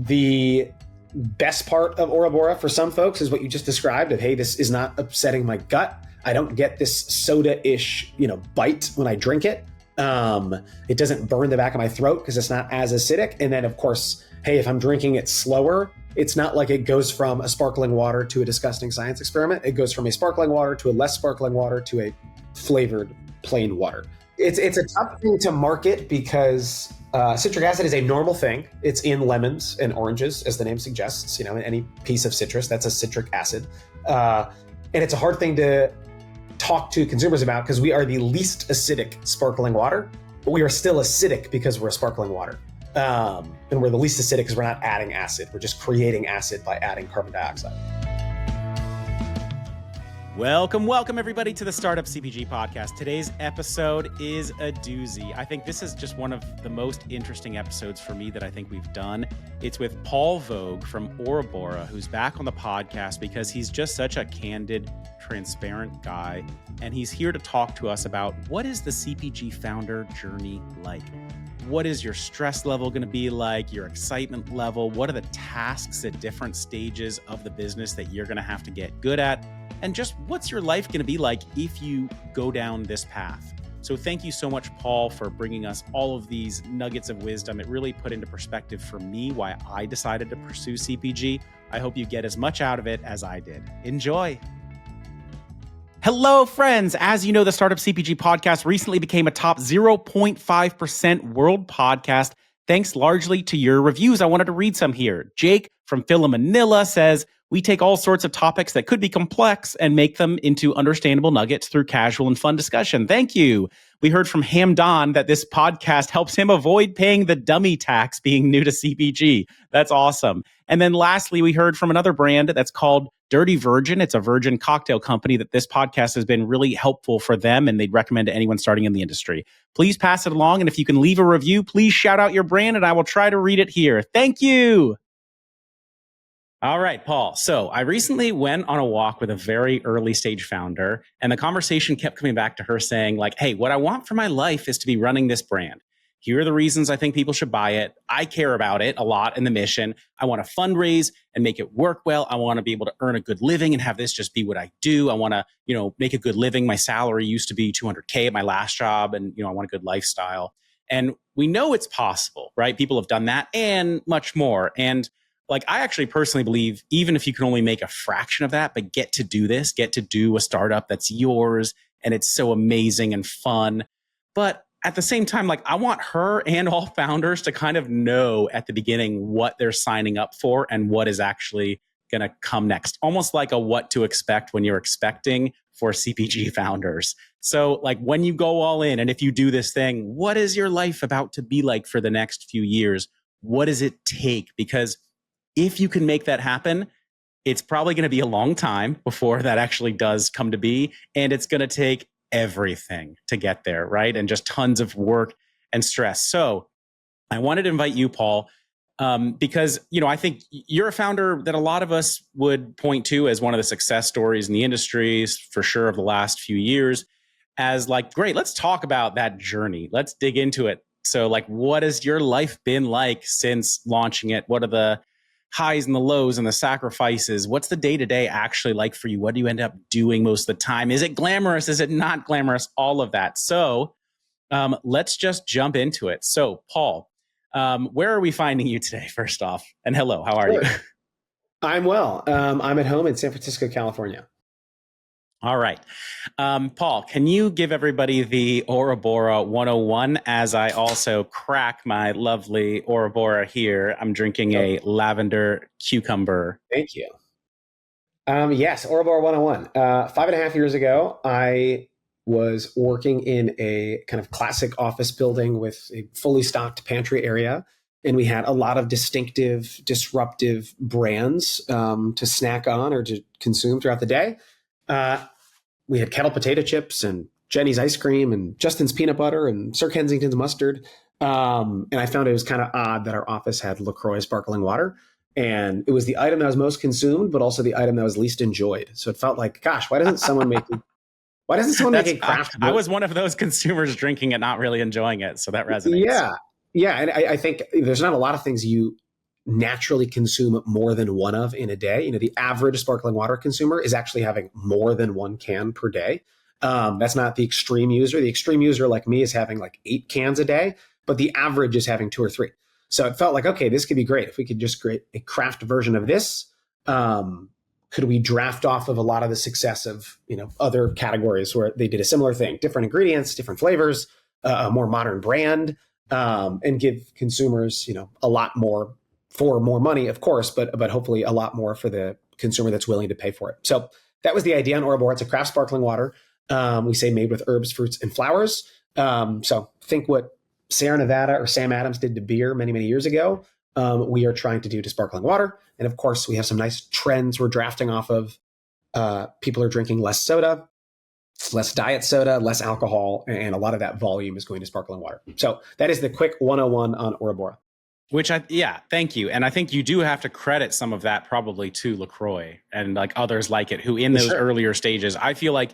The best part of Aura Bora for some folks is what you just described of, hey, this is not upsetting my gut. I don't get this soda-ish, bite when I drink it. It doesn't burn the back of my throat because it's not as acidic. And then, of course, hey, if I'm drinking it slower, it's not like it goes from a sparkling water to a disgusting science experiment. It goes from a sparkling water to a less sparkling water to a flavored plain water. It's a tough thing to market because citric acid is a normal thing. It's in lemons and oranges, as the name suggests. In any piece of citrus, that's a citric acid. And it's a hard thing to talk to consumers about because we are the least acidic sparkling water, but we are still acidic because we're a sparkling water. And we're the least acidic because we're not adding acid. We're just creating acid by adding carbon dioxide. Welcome everybody to the Startup CPG podcast. Today's episode is a doozy. I think this is just one of the most interesting episodes for me that I think we've done. It's with Paul Voge from Aura Bora, who's back on the podcast because he's just such a candid, transparent guy. And he's here to talk to us about what is the CPG founder journey like? What is your stress level going to be like? Your excitement level? What are the tasks at different stages of the business that you're going to have to get good at? And just what's your life going to be like if you go down this path? So thank you so much, Paul, for bringing us all of these nuggets of wisdom. It really put into perspective for me why I decided to pursue CPG. I hope you get as much out of it as I did. Enjoy. Hello, friends. As you know, the Startup CPG podcast recently became a top 0.5% world podcast, thanks largely to your reviews. I wanted to read some here. Jake from Phila Manila says, we take all sorts of topics that could be complex and make them into understandable nuggets through casual and fun discussion. Thank you. We heard from Hamdan that this podcast helps him avoid paying the dummy tax being new to CPG. That's awesome. And then lastly, we heard from another brand that's called Dirty Virgin. It's a virgin cocktail company that this podcast has been really helpful for them, and they'd recommend to anyone starting in the industry. Please pass it along. And if you can leave a review, please shout out your brand and I will try to read it here. Thank you. All right, Paul. So I recently went on a walk with a very early stage founder, and the conversation kept coming back to her saying like, hey, what I want for my life is to be running this brand. Here are the reasons I think people should buy it. I care about it a lot in the mission. I want to fundraise and make it work well. I want to be able to earn a good living and have this just be what I do. I want to, make a good living. My salary used to be $200K at my last job, and, I want a good lifestyle. And we know it's possible, right? People have done that and much more. And I actually personally believe even if you can only make a fraction of that, but get to do this, get to do a startup that's yours and it's so amazing and fun. But at the same time, I want her and all founders to kind of know at the beginning what they're signing up for and what is actually going to come next. Almost like a what to expect when you're expecting for CPG founders. So when you go all in and if you do this thing, what is your life about to be like for the next few years? What does it take? Because if you can make that happen, it's probably going to be a long time before that actually does come to be. And it's going to take everything to get there, right? And just tons of work and stress. So I wanted to invite you, Paul, because, I think you're a founder that a lot of us would point to as one of the success stories in the industry, for sure, of the last few years as great, let's talk about that journey. Let's dig into it. So what has your life been like since launching it? What are the highs and the lows and the sacrifices? What's the day-to-day actually like for you? What do you end up doing most of the time? Is it glamorous? Is it not glamorous? All of that. So let's just jump into it. So Paul, where are we finding you today, first off? And hello, how are you? I'm well. I'm at home in San Francisco, California. All right. Paul, can you give everybody the Aura Bora 101 as I also crack my lovely Aura Bora here? I'm drinking a lavender cucumber. Thank you. Yes, Aura Bora 101. 5.5 years ago, I was working in a kind of classic office building with a fully stocked pantry area. And we had a lot of distinctive, disruptive brands to snack on or to consume throughout the day. We had Kettle potato chips and Jenny's ice cream and Justin's peanut butter and Sir Kensington's mustard. And I found it was kind of odd that our office had LaCroix sparkling water. And it was the item that was most consumed, but also the item that was least enjoyed. So it felt like, gosh, why doesn't someone make a craft? I was one of those consumers drinking it, not really enjoying it. So that resonates. Yeah. And I think there's not a lot of things you naturally consume more than one of in a day. The average sparkling water consumer is actually having more than one can per day. That's not the extreme user. The extreme user like me is having like 8 cans a day, but the average is having 2 or 3. So it felt like, okay, this could be great. If we could just create a craft version of this, could we draft off of a lot of the success of, other categories where they did a similar thing, different ingredients, different flavors, a more modern brand, and give consumers, a lot more for more money, of course, but hopefully a lot more for the consumer that's willing to pay for it. So that was the idea on Aura Bora. It's a craft sparkling water. We say made with herbs, fruits, and flowers. So think what Sierra Nevada or Sam Adams did to beer many, many years ago. We are trying to do to sparkling water. And of course, we have some nice trends we're drafting off of. People are drinking less soda, less diet soda, less alcohol, and a lot of that volume is going to sparkling water. So that is the quick 101 on Aura Bora. Thank you. And I think you do have to credit some of that probably to LaCroix and like others like it who in those earlier stages, I feel like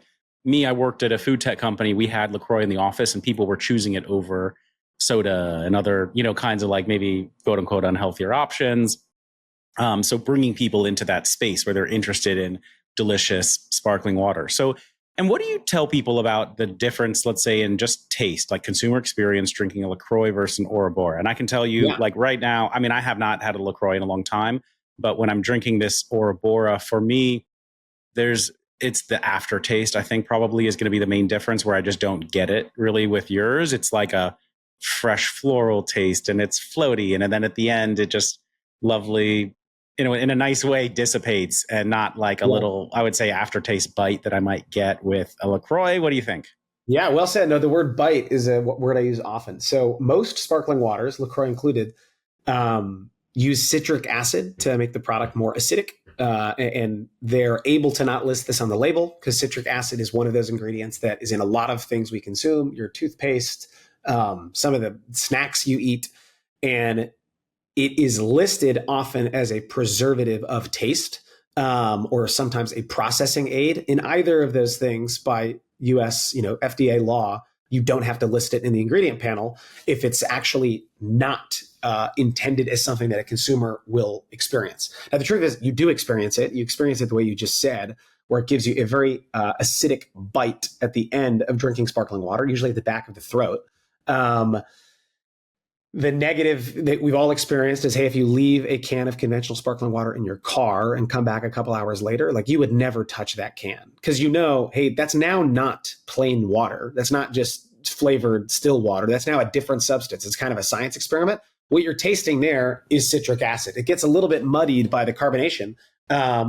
I worked at a food tech company. We had LaCroix in the office and people were choosing it over soda and other, kinds of like maybe quote unquote unhealthier options. So bringing people into that space where they're interested in delicious sparkling water. So, and what do you tell people about the difference, let's say, in just taste, like consumer experience drinking a LaCroix versus an Aura Bora? And I can tell you, like right now, I have not had a LaCroix in a long time, but when I'm drinking this Aura Bora, for me, it's the aftertaste, I think probably is going to be the main difference where I just don't get it really with yours. It's like a fresh floral taste and it's floaty. And then at the end, it just lovely, in a nice way dissipates and not like a little, I would say, aftertaste bite that I might get with a LaCroix. What do you think? Yeah, well said. No, the word bite is a word I use often. So most sparkling waters, LaCroix included, use citric acid to make the product more acidic. And they're able to not list this on the label because citric acid is one of those ingredients that is in a lot of things we consume, your toothpaste, some of the snacks you eat. And it is listed often as a preservative of taste, or sometimes a processing aid. In either of those things by US, FDA law, you don't have to list it in the ingredient panel if it's actually not intended as something that a consumer will experience. Now, the truth is you do experience it. You experience it the way you just said, where it gives you a very acidic bite at the end of drinking sparkling water, usually at the back of the throat. The negative that we've all experienced is, hey, if you leave a can of conventional sparkling water in your car and come back a couple hours later, like you would never touch that can because hey, that's now not plain water. That's not just flavored still water. That's now a different substance. It's kind of a science experiment. What you're tasting there is citric acid. It gets a little bit muddied by the carbonation,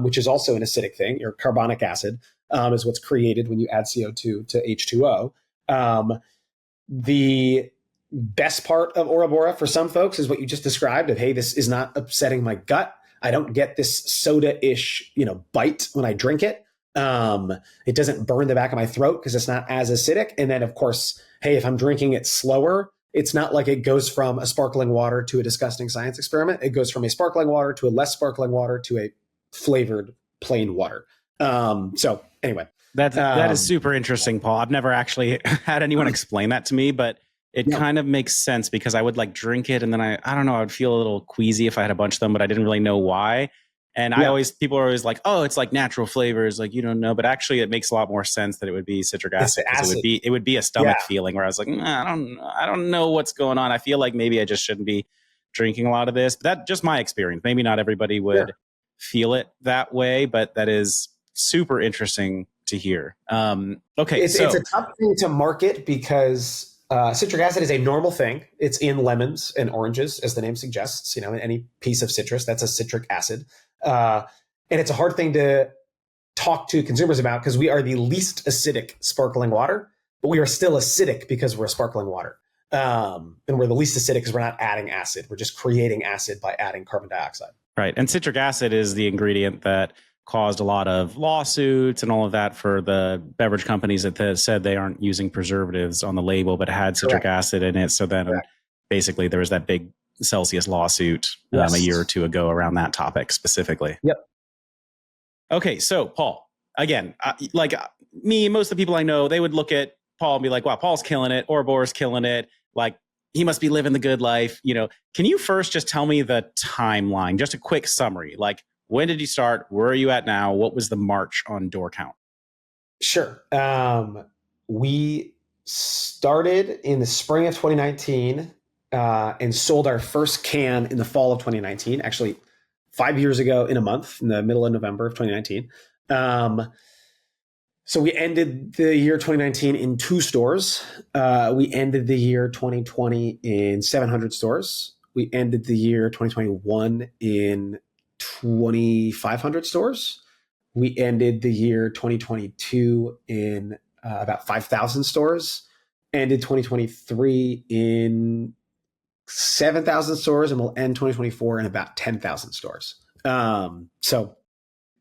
which is also an acidic thing. Your carbonic acid is what's created when you add CO2 to H2O. The best part of Aura Bora for some folks is what you just described of, hey, this is not upsetting my gut. I don't get this soda-ish, bite when I drink it. It doesn't burn the back of my throat because it's not as acidic. And then of course, hey, if I'm drinking it slower, it's not like it goes from a sparkling water to a disgusting science experiment. It goes from a sparkling water to a less sparkling water to a flavored plain water. So anyway. That is super interesting, Paul. I've never actually had anyone explain that to me, but it kind of makes sense because I would like drink it and then I don't know, I would feel a little queasy if I had a bunch of them, but I didn't really know why. And people are always like, oh, it's like natural flavors, like you don't know, but actually it makes a lot more sense that it would be citric acid. It would be a stomach feeling where I was like, I don't know what's going on. I feel like maybe I just shouldn't be drinking a lot of this. But that's just my experience. Maybe not everybody would feel it that way, but that is super interesting to hear. Okay, it's a tough thing to market because citric acid is a normal thing. It's in lemons and oranges, as the name suggests. In any piece of citrus, that's a citric acid. And it's a hard thing to talk to consumers about because we are the least acidic sparkling water, but we are still acidic because we're sparkling water. And we're the least acidic because we're not adding acid. We're just creating acid by adding carbon dioxide. Right. And citric acid is the ingredient that caused a lot of lawsuits and all of that for the beverage companies that said they aren't using preservatives on the label, but had citric acid in it. So then basically there was that big Celsius lawsuit a year or two ago around that topic specifically. Yep. Okay. So Paul, again, me, most of the people I know, they would look at Paul and be like, wow, Paul's killing it. Aura Bora's killing it. Like he must be living the good life. Can you first just tell me the timeline, just a quick summary? Like, when did you start? Where are you at now? What was the march on door count? Sure. We started in the spring of 2019 and sold our first can in the fall of 2019, actually 5 years ago in a month, in the middle of November of 2019. So we ended the year 2019 in 2 stores. We ended the year 2020 in 700 stores. We ended the year 2021 in 2,500 stores. We ended the year 2022 in about 5,000 stores. Ended 2023 in 7,000 stores, and we'll end 2024 in about 10,000 stores. So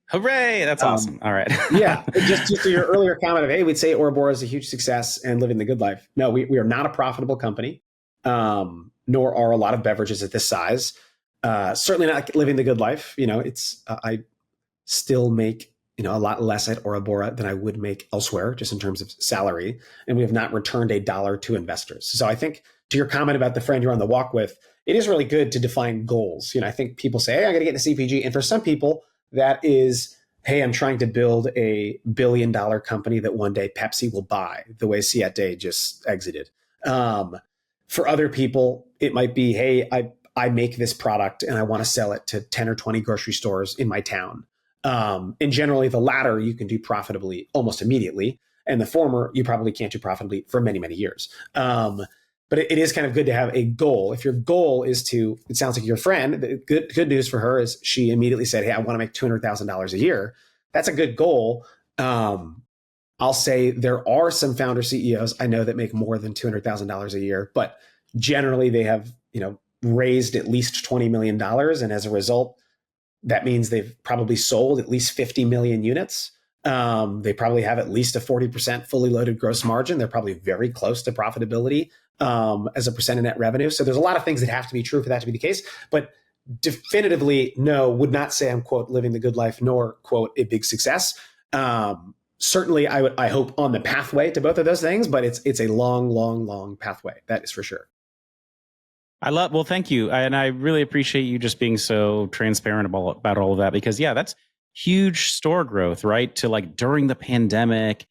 hooray, that's awesome. All right. Yeah, just to your earlier comment of, hey, we'd say Aura Bora is a huge success and living the good life. No, we are not a profitable company, nor are a lot of beverages at this size. Certainly not living the good life. I still make a lot less at Aura Bora than I would make elsewhere, just in terms of salary, and we have not returned $1 to investors. So I think, to your comment about the friend you're on the walk with, it is really good to define goals. I think people say, hey, I'm going to get into CPG, and for some people, that is, hey, I'm trying to build a $1 billion company that one day Pepsi will buy, the way Siete just exited. For other people, it might be, hey, I make this product and I want to sell it to 10 or 20 grocery stores in my town. And generally, the latter you can do profitably almost immediately, and the former you probably can't do profitably for many, many years. But it is kind of good to have a goal. If your goal is to, it sounds like your friend, the good news for her is she immediately said, hey, I want to make $200,000 a year. That's a good goal. I'll say there are some founder CEOs I know that make more than $200,000 a year, but generally they have, raised at least $20 million. And as a result, that means they've probably sold at least 50 million units. They probably have at least a 40% fully loaded gross margin. They're probably very close to profitability as a percent of net revenue. So there's a lot of things that have to be true for that to be the case. But definitively, no, would not say I'm, quote, living the good life, nor, quote, a big success. Certainly, I hope on the pathway to both of those things, but it's a long, long, long pathway. That is for sure. Well, thank you. And I really appreciate you just being so transparent about all of that, because that's huge store growth, right? To like during the pandemic,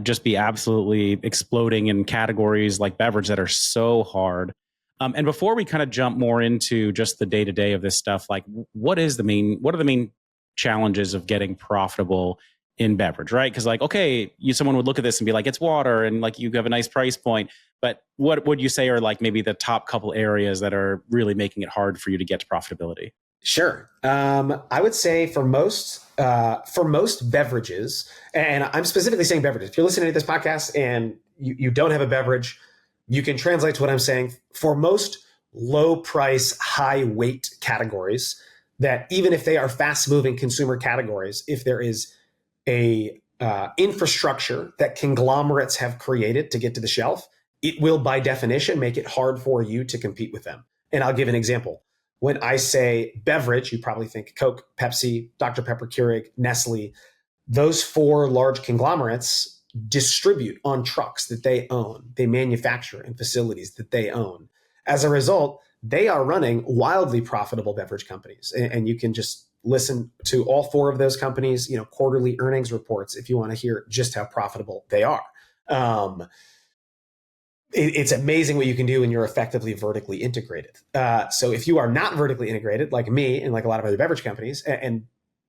just be absolutely exploding in categories like beverage that are so hard. And before we kind of jump more into just the day to day of this stuff, like what are the main challenges of getting profitable in beverage, right? Because like, okay, someone would look at this and be like, it's water, and like you have a nice price point. But what would you say are like maybe the top couple areas that are really making it hard for you to get to profitability? Sure. I would say for most beverages, and I'm specifically saying beverages, if you're listening to this podcast and you don't have a beverage, you can translate to what I'm saying. For most low price, high weight categories, that even if they are fast moving consumer categories, if there is a infrastructure that conglomerates have created to get to the shelf, it will by definition make it hard for you to compete with them. And I'll give an example. When I say beverage, you probably think Coke, Pepsi, Dr. Pepper, Keurig, Nestle. Those 4 large conglomerates distribute on trucks that they own. They manufacture in facilities that they own. As a result, they are running wildly profitable beverage companies. And you can just listen to all 4 of those companies, quarterly earnings reports if you want to hear just how profitable they are. It's amazing what you can do when you're effectively vertically integrated. So if you are not vertically integrated, like me and like a lot of other beverage companies, and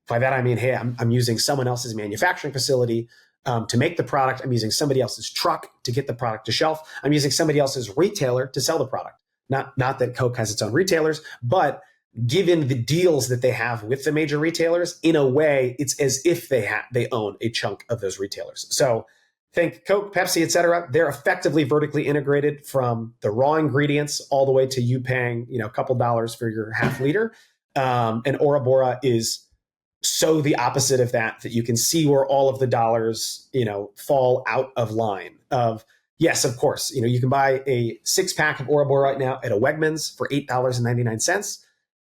by that I mean, hey, I'm using someone else's manufacturing facility to make the product. I'm using somebody else's truck to get the product to shelf. I'm using somebody else's retailer to sell the product. Not that Coke has its own retailers, but given the deals that they have with the major retailers, in a way, it's as if they own a chunk of those retailers. So think Coke, Pepsi, et cetera. They're effectively vertically integrated from the raw ingredients all the way to you paying, a couple dollars for your half liter. And Aura Bora is so the opposite of that you can see where all of the dollars, fall out of line of, yes, of course, you can buy a 6-pack of Aura Bora right now at a Wegmans for $8.99.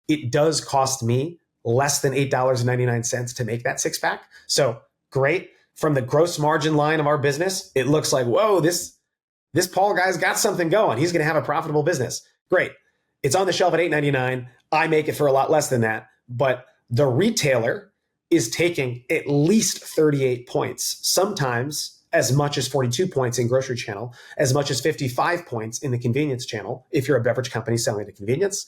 It does cost me less than $8.99 to make that 6-pack. So great. From the gross margin line of our business, it looks like, whoa, this this Paul guy's got something going. He's going to have a profitable business. Great. It's on the shelf at $8.99. I make it for a lot less than that. But the retailer is taking at least 38 points, sometimes as much as 42 points in grocery channel, as much as 55 points in the convenience channel, if you're a beverage company selling to convenience,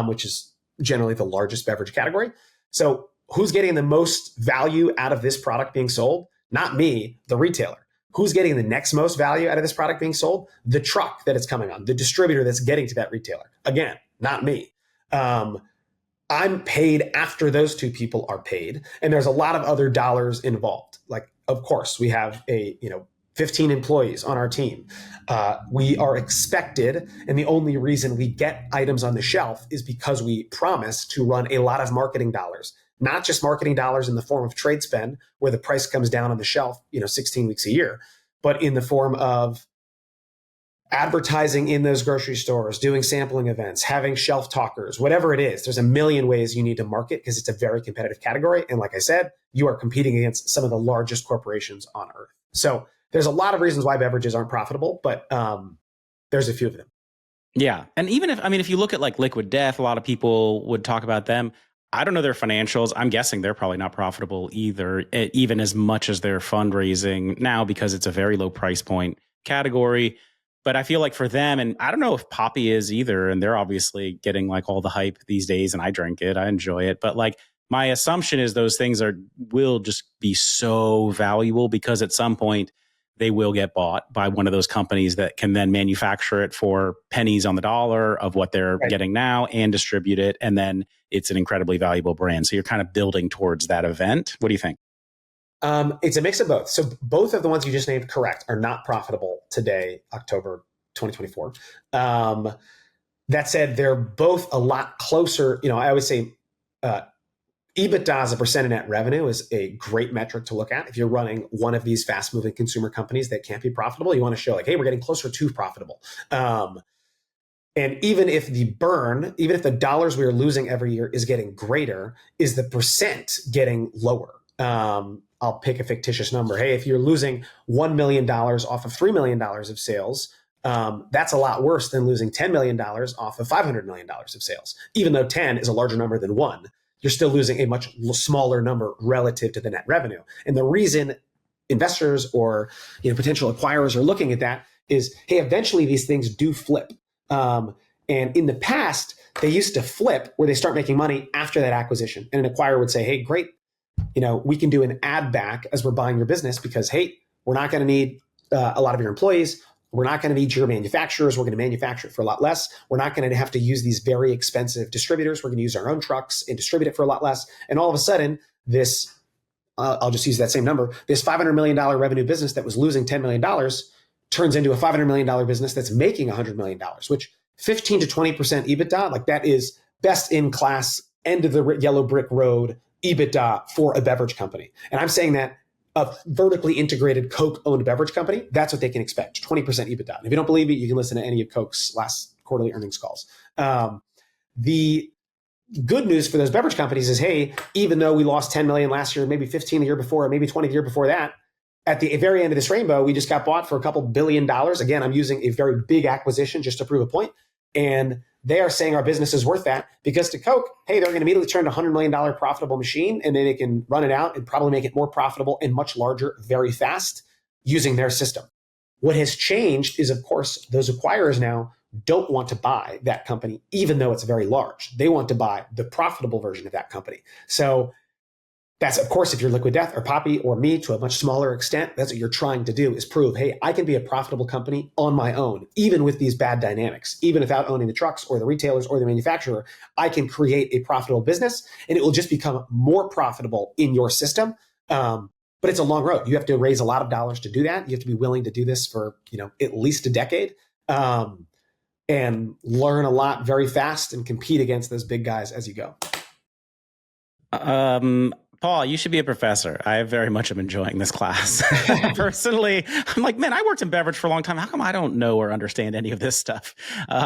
which is generally the largest beverage category. So who's getting the most value out of this product being sold? Not me, the retailer. Who's getting the next most value out of this product being sold? The truck that it's coming on, the distributor that's getting to that retailer. Again, not me. I'm paid after those two people are paid. And there's a lot of other dollars involved. Like, of course, we have 15 employees on our team. We are expected, and the only reason we get items on the shelf is because we promise to run a lot of marketing dollars, not just marketing dollars in the form of trade spend, where the price comes down on the shelf, 16 weeks a year, but in the form of advertising in those grocery stores, doing sampling events, having shelf talkers, whatever it is. There's a million ways you need to market because it's a very competitive category. And like I said, you are competing against some of the largest corporations on earth. So there's a lot of reasons why beverages aren't profitable, but there's a few of them. Yeah. And even if you look at like Liquid Death, a lot of people would talk about them. I don't know their financials. I'm guessing they're probably not profitable either, even as much as they're fundraising now, because it's a very low price point category. But I feel like for them, and I don't know if Poppy is either, and they're obviously getting like all the hype these days, and I drink it, I enjoy it. But like my assumption is those things will just be so valuable because at some point they will get bought by one of those companies that can then manufacture it for pennies on the dollar of what they're getting now and distribute it. And then it's an incredibly valuable brand. So you're kind of building towards that event. What do you think? It's a mix of both. So both of the ones you just named, correct, are not profitable today, October 2024. That said, they're both a lot closer. I always say EBITDA as a percent of net revenue is a great metric to look at. If you're running one of these fast-moving consumer companies that can't be profitable, you want to show like, hey, we're getting closer to profitable. And even if the dollars we are losing every year is getting greater, is the percent getting lower? I'll pick a fictitious number. Hey, if you're losing $1 million off of $3 million of sales, that's a lot worse than losing $10 million off of $500 million of sales. Even though 10 is a larger number than 1, you're still losing a much smaller number relative to the net revenue. And the reason investors or potential acquirers are looking at that is, hey, eventually these things do flip. And in the past, they used to flip where they start making money after that acquisition. And an acquirer would say, hey, great, we can do an add back as we're buying your business because, hey, we're not going to need a lot of your employees. We're not going to need your manufacturers. We're going to manufacture it for a lot less. We're not going to have to use these very expensive distributors. We're going to use our own trucks and distribute it for a lot less. And all of a sudden, this, I'll just use that same number, this $500 million revenue business that was losing $10 million turns into a $500 million business that's making $100 million, which 15 to 20% EBITDA, like that is best in class, end of the yellow brick road EBITDA for a beverage company. And I'm saying that a vertically integrated Coke-owned beverage company, that's what they can expect, 20% EBITDA. And if you don't believe me, you can listen to any of Coke's last quarterly earnings calls. The good news for those beverage companies is, hey, even though we lost 10 million last year, maybe 15 the year before, maybe 20 the year before that, at the very end of this rainbow, we just got bought for a couple $1 billion. Again, I'm using a very big acquisition just to prove a point. And they are saying our business is worth that because to Coke, hey, they're going to immediately turn to a $100 million profitable machine, and then they can run it out and probably make it more profitable and much larger very fast using their system. What has changed is, of course, those acquirers now don't want to buy that company, even though it's very large. They want to buy the profitable version of that company. So that's, of course, if you're Liquid Death or Poppy or me to a much smaller extent, that's what you're trying to do is prove, hey, I can be a profitable company on my own, even with these bad dynamics, even without owning the trucks or the retailers or the manufacturer. I can create a profitable business and it will just become more profitable in your system. But it's a long road. You have to raise a lot of dollars to do that. You have to be willing to do this for, at least a decade and learn a lot very fast and compete against those big guys as you go. Paul, you should be a professor. I very much am enjoying this class. Personally, I'm like, man, I worked in beverage for a long time. How come I don't know or understand any of this stuff?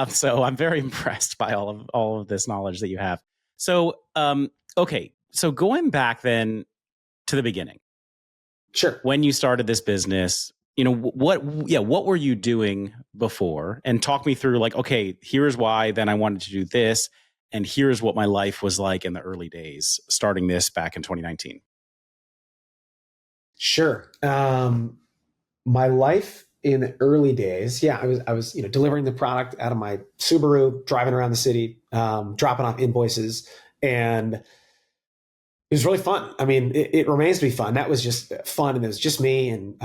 So I'm very impressed by all of this knowledge that you have. So, okay. So going back then to the beginning. Sure. When you started this business, what were you doing before? And talk me through like, okay, here's why then I wanted to do this. And here's what my life was like in the early days, starting this back in 2019. Sure. My life in the early days, yeah, I was, delivering the product out of my Subaru, driving around the city, dropping off invoices, and it was really fun. I mean, it remains to be fun. That was just fun, and it was just me, and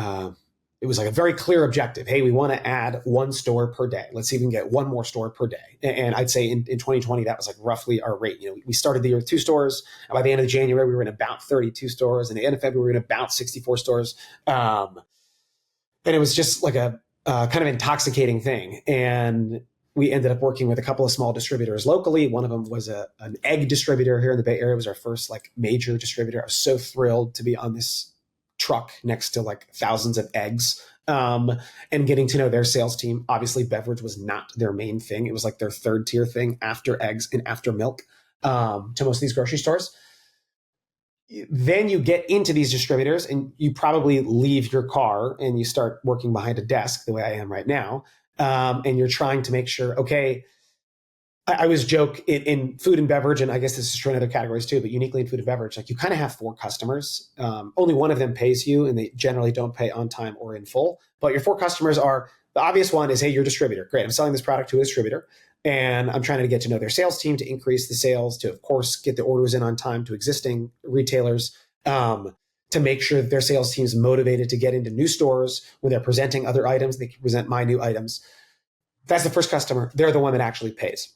it was like a very clear objective. Hey, we want to add one store per day. Let's see if we can get one more store per day. And I'd say in 2020, that was like roughly our rate. We started the year with 2 stores. And by the end of January, we were in about 32 stores. And at the end of February, we were in about 64 stores. And it was just like a kind of intoxicating thing. And we ended up working with a couple of small distributors locally. One of them was an egg distributor here in the Bay Area. It was our first like major distributor. I was so thrilled to be on this truck next to like thousands of eggs, and getting to know their sales team. Obviously, beverage was not their main thing. It was like their third tier thing after eggs and after milk, to most of these grocery stores. Then you get into these distributors and you probably leave your car and you start working behind a desk the way I am right now. And you're trying to make sure, okay, I always joke in food and beverage, and I guess this is true in other categories too, but uniquely in food and beverage, like you kind of have 4 customers. Only one of them pays you, and they generally don't pay on time or in full. But your 4 customers are, the obvious one is, hey, you're a distributor. Great, I'm selling this product to a distributor, and I'm trying to get to know their sales team to increase the sales, to, of course, get the orders in on time to existing retailers, to make sure that their sales team is motivated to get into new stores. When they're presenting other items, they can present my new items. That's the first customer. They're the one that actually pays.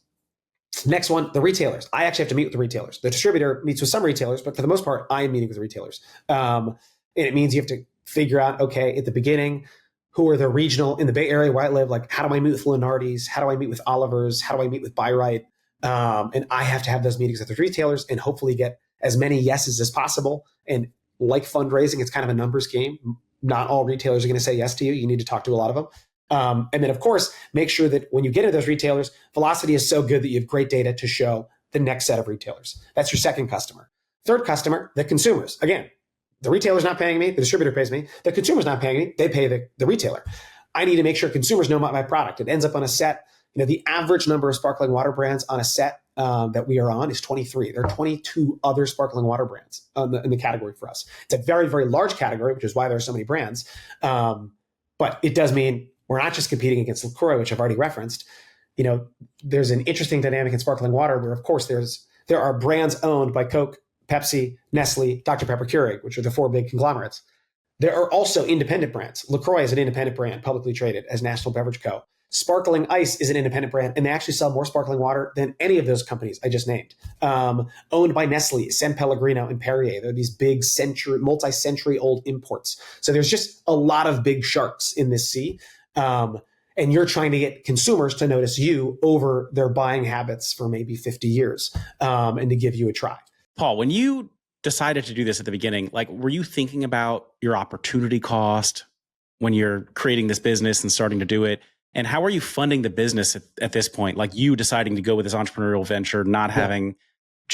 Next one, the retailers. I actually have to meet with the retailers. The distributor meets with some retailers, but for the most part, I am meeting with retailers. And it means you have to figure out, okay, at the beginning, who are the regional in the Bay Area where I live? Like, how do I meet with Lenardi's? How do I meet with Oliver's? How do I meet with Buy-Right? And I have to have those meetings with the retailers and hopefully get as many yeses as possible. And like fundraising, it's kind of a numbers game. Not all retailers are going to say yes to you. You need to talk to a lot of them. And then, of course, make sure that when you get into those retailers, velocity is so good that you have great data to show the next set of retailers. That's your second customer. Third customer, the consumers. Again, the retailer's not paying me. The distributor pays me. The consumer's not paying me. They pay the retailer. I need to make sure consumers know about my product. It ends up on a set. The average number of sparkling water brands on a set that we are on is 23. There are 22 other sparkling water brands in the category for us. It's a very, very large category, which is why there are so many brands. But it does mean we're not just competing against LaCroix, which I've already referenced. There's an interesting dynamic in sparkling water where, of course, there are brands owned by Coke, Pepsi, Nestle, Dr. Pepper, Keurig, which are the 4 big conglomerates. There are also independent brands. LaCroix is an independent brand, publicly traded as National Beverage Co. Sparkling Ice is an independent brand, and they actually sell more sparkling water than any of those companies I just named. Owned by Nestle, San Pellegrino, and Perrier. They're these big multi-century old imports. So there's just a lot of big sharks in this sea. And you're trying to get consumers to notice you over their buying habits for maybe 50 years, and to give you a try. Paul, when you decided to do this at the beginning, like, were you thinking about your opportunity cost when you're creating this business and starting to do it? And how are you funding the business at this point? Like, you deciding to go with this entrepreneurial venture, not having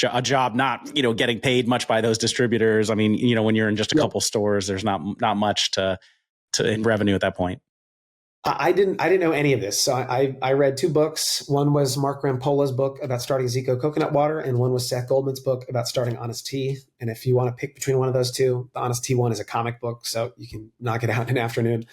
a job, not, getting paid much by those distributors. I mean, when you're in just a couple stores, there's not much to in revenue at that point. I didn't know any of this. So I read 2 books. One was Mark Rampola's book about starting Zico Coconut Water, and one was Seth Goldman's book about starting Honest Tea. And if you want to pick between one of those 2, the Honest Tea one is a comic book, so you can knock it out in an afternoon.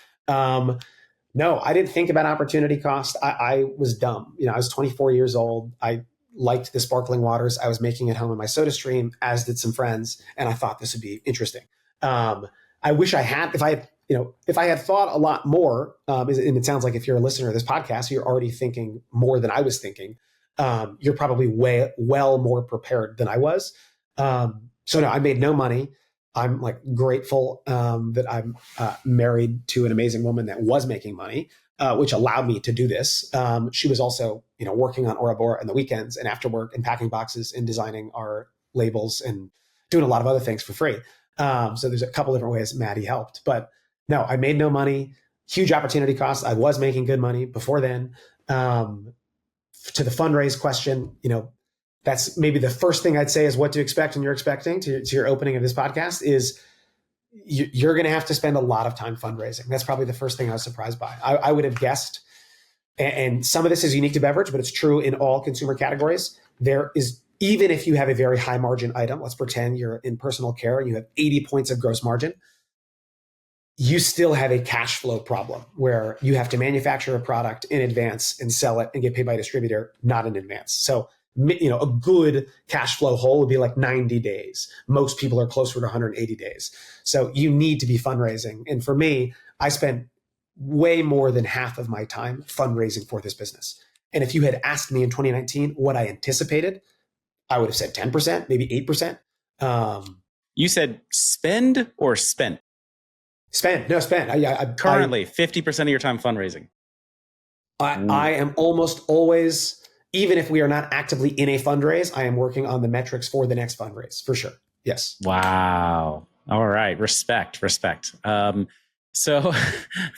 No, I didn't think about opportunity cost. I was dumb. I was 24 years old. I liked the sparkling waters. I was making it home in my soda stream, as did some friends, and I thought this would be interesting. I wish I had, if I had thought a lot more, and it sounds like if you're a listener of this podcast, you're already thinking more than I was thinking. You're probably well more prepared than I was. So no, I made no money. I'm grateful that I'm married to an amazing woman that was making money, which allowed me to do this. She was also, working on Aura Bora in the weekends and after work, and packing boxes and designing our labels and doing a lot of other things for free. So there's a couple different ways Maddie helped, but no, I made no money. Huge opportunity cost. I was making good money before then. To the fundraise question, that's maybe the first thing I'd say is what to expect, and you're expecting to your opening of this podcast is you're going to have to spend a lot of time fundraising. That's probably the first thing I was surprised by. I would have guessed, and some of this is unique to beverage, but it's true in all consumer categories. There is, even if you have a very high margin item, let's pretend you're in personal care and you have 80 points of gross margin, you still have a cash flow problem where you have to manufacture a product in advance and sell it and get paid by a distributor, not in advance. So, a good cash flow hole would be like 90 days. Most people are closer to 180 days. So you need to be fundraising. And for me, I spent way more than half of my time fundraising for this business. And if you had asked me in 2019 what I anticipated, I would have said 10%, maybe 8%. You said spend or spent? Spend. Currently, 50% of your time fundraising. I am almost always, even if we are not actively in a fundraise, I am working on the metrics for the next fundraise, for sure. Yes. Wow. All right. Respect. So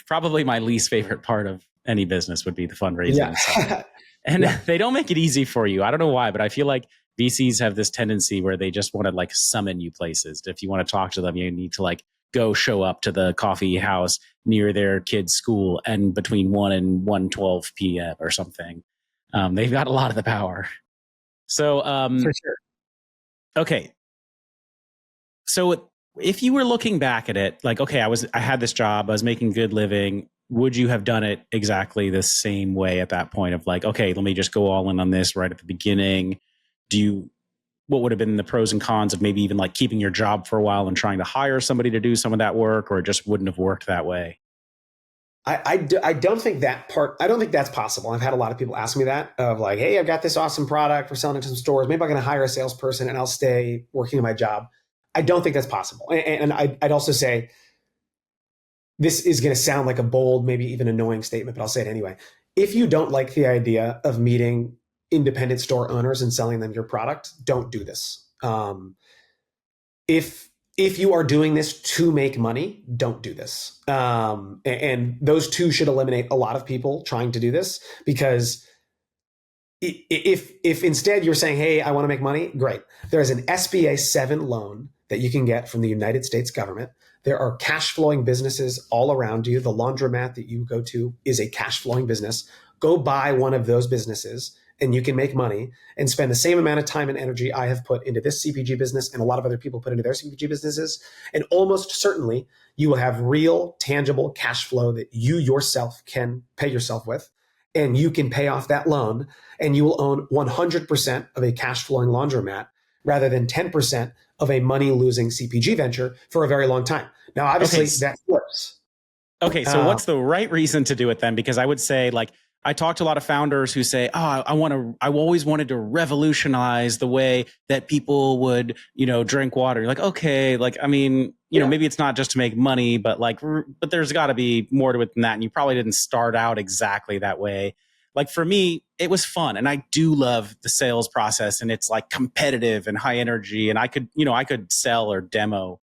probably my least favorite part of any business would be the fundraising. Yeah. And they don't make it easy for you. I don't know why, but I feel like VCs have this tendency where they just want to like summon you places. If you want to talk to them, you need to like go show up to the coffee house near their kid's school and between 1 and 1:12 p.m. or something. They've got a lot of the power. So, for sure. Okay. So if you were looking back at it, like, okay, I had this job, I was making good living. Would you have done it exactly the same way at that point of like, okay, let me just go all in on this right at the beginning? What would have been the pros and cons of maybe even like keeping your job for a while and trying to hire somebody to do some of that work, or it just wouldn't have worked that way? I don't think that part, I don't think that's possible. I've had a lot of people ask me that of like, hey, I've got this awesome product. We're selling it to some stores. Maybe I'm going to hire a salesperson and I'll stay working in my job. I don't think that's possible. And I'd also say, this is going to sound like a bold, maybe even annoying statement, but I'll say it anyway. If you don't like the idea of meeting independent store owners and selling them your product, don't do this. If you are doing this to make money, don't do this. And those two should eliminate a lot of people trying to do this, because if instead you're saying, hey, I want to make money, great. There is an SBA 7 loan that you can get from the United States government. There are cash flowing businesses all around you. The laundromat that you go to is a cash flowing business. Go buy one of those businesses and you can make money and spend the same amount of time and energy I have put into this CPG business and a lot of other people put into their CPG businesses. And almost certainly you will have real, tangible cash flow that you yourself can pay yourself with. And you can pay off that loan and you will own 100% of a cash flowing laundromat rather than 10% of a money losing CPG venture for a very long time. Now, obviously that works. Okay. So what's the right reason to do it then? Because I would say, like, I talk to a lot of founders who say, oh, I always wanted to revolutionize the way that people would, drink water. You're like, okay, like, I mean, maybe it's not just to make money, but but there's got to be more to it than that. And you probably didn't start out exactly that way. Like for me, it was fun. And I do love the sales process, and it's like competitive and high energy. And I could sell or demo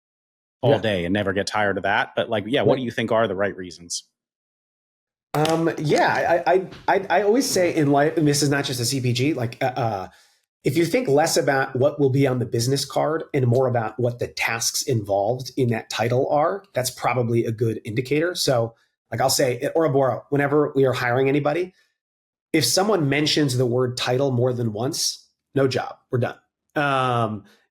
all day and never get tired of that. But what do you think are the right reasons? I always say in life, and this is not just a CPG, if you think less about what will be on the business card and more about what the tasks involved in that title are, that's probably a good indicator. So I'll say at Aura Bora, whenever we are hiring anybody, if someone mentions the word title more than once, no job, we're done.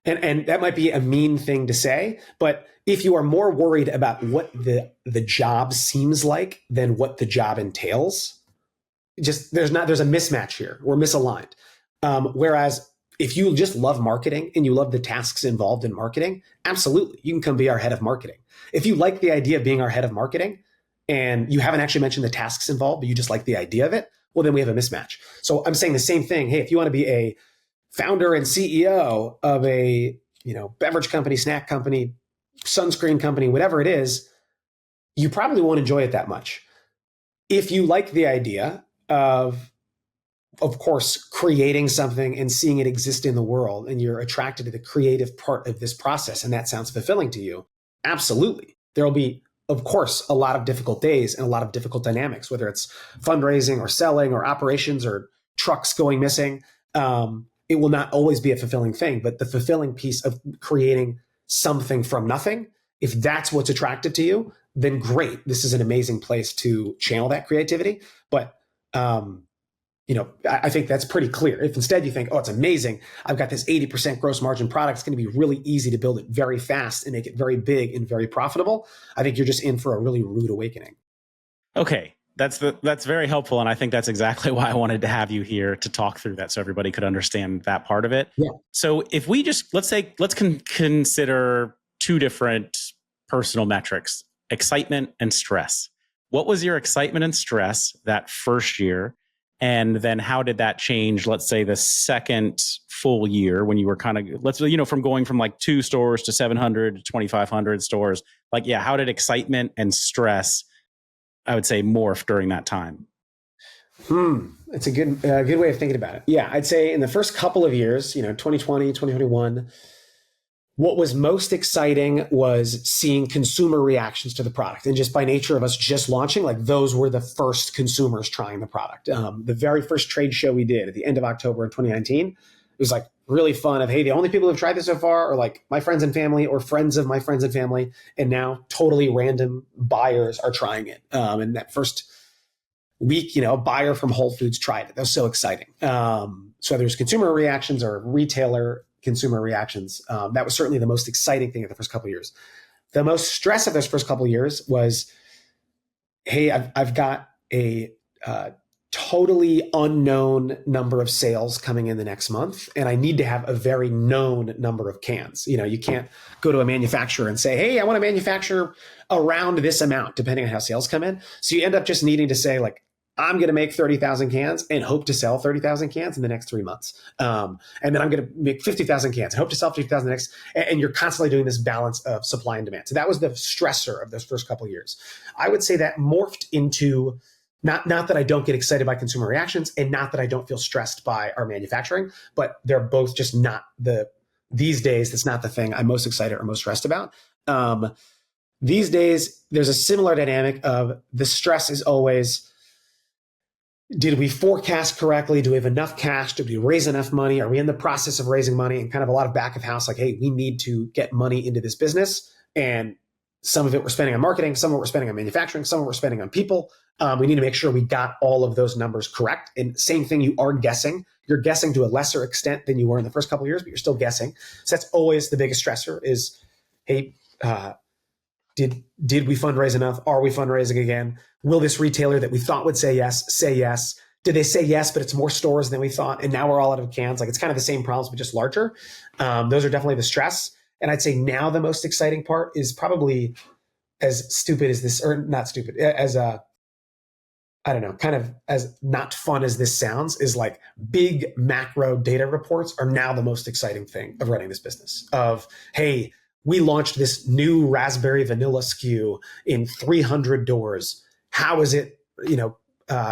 And that might be a mean thing to say, but if you are more worried about what the job seems like than what the job entails, there's a mismatch here. We're misaligned. Whereas if you just love marketing and you love the tasks involved in marketing, absolutely, you can come be our head of marketing. If you like the idea of being our head of marketing and you haven't actually mentioned the tasks involved, but you just like the idea of it, well, then we have a mismatch. So I'm saying the same thing. Hey, if you want to be a founder and CEO of a beverage company, snack company, sunscreen company, whatever it is, you probably won't enjoy it that much. If you like the idea of course, creating something and seeing it exist in the world, and you're attracted to the creative part of this process, and that sounds fulfilling to you, absolutely. There will be, of course, a lot of difficult days and a lot of difficult dynamics, whether it's fundraising or selling or operations or trucks going missing. It will not always be a fulfilling thing, but the fulfilling piece of creating something from nothing If that's what's attractive to you, then great. This is an amazing place to channel that creativity. But, I think that's pretty clear. If instead you think, oh, it's amazing, I've got this 80% gross margin product, it's going to be really easy to build it very fast and make it very big and very profitable. I think you're just in for a really rude awakening. Okay. That's very helpful. And I think that's exactly why I wanted to have you here to talk through that so everybody could understand that part of it. Yeah. So if we just, let's consider two different personal metrics, excitement and stress. What was your excitement and stress that first year? And then how did that change, let's say the second full year when you were kind of, from going from like 2 stores to 700 to 2,500 stores, how did excitement and stress, I would say, morph during that time? It's a good way of thinking about it. Yeah, I'd say in the first couple of years, 2020, 2021, what was most exciting was seeing consumer reactions to the product. And just by nature of us just launching, those were the first consumers trying the product. The very first trade show we did at the end of October in 2019, it was really fun of, hey, the only people who've tried this so far are my friends and family or friends of my friends and family. And now totally random buyers are trying it. And that first week, a buyer from Whole Foods tried it. That was so exciting. So there's consumer reactions or retailer consumer reactions. That was certainly the most exciting thing of the first couple of years. The most stress of those first couple of years was, hey, I've got a totally unknown number of sales coming in the next month, and I need to have a very known number of cans. You can't go to a manufacturer and say, hey, I want to manufacture around this amount, depending on how sales come in. So you end up just needing to say, I'm going to make 30,000 cans and hope to sell 30,000 cans in the next 3 months. And then I'm going to make 50,000 cans and hope to sell 50,000 the next. And you're constantly doing this balance of supply and demand. So that was the stressor of those first couple of years. I would say that morphed into not that I don't get excited by consumer reactions and not that I don't feel stressed by our manufacturing, but they're both just not these days, that's not the thing I'm most excited or most stressed about. These days, there's a similar dynamic of the stress is always, did we forecast correctly? Do we have enough cash? Did we raise enough money? Are we in the process of raising money? And kind of a lot of back of house, hey, we need to get money into this business. And some of it we're spending on marketing, some of it we're spending on manufacturing, some of it we're spending on people. We need to make sure we got all of those numbers correct. And same thing, you are guessing. You're guessing to a lesser extent than you were in the first couple of years, but you're still guessing. So that's always the biggest stressor is, hey, did we fundraise enough? Are we fundraising again? Will this retailer that we thought would say yes, say yes? Did they say yes, but it's more stores than we thought? And now we're all out of cans. It's kind of the same problems, but just larger. Those are definitely the stress. And I'd say now the most exciting part is probably as stupid as this, or not stupid, as kind of as not fun as this sounds, is big macro data reports are now the most exciting thing of running this business of, hey, we launched this new raspberry vanilla SKU in 300 doors. How is it,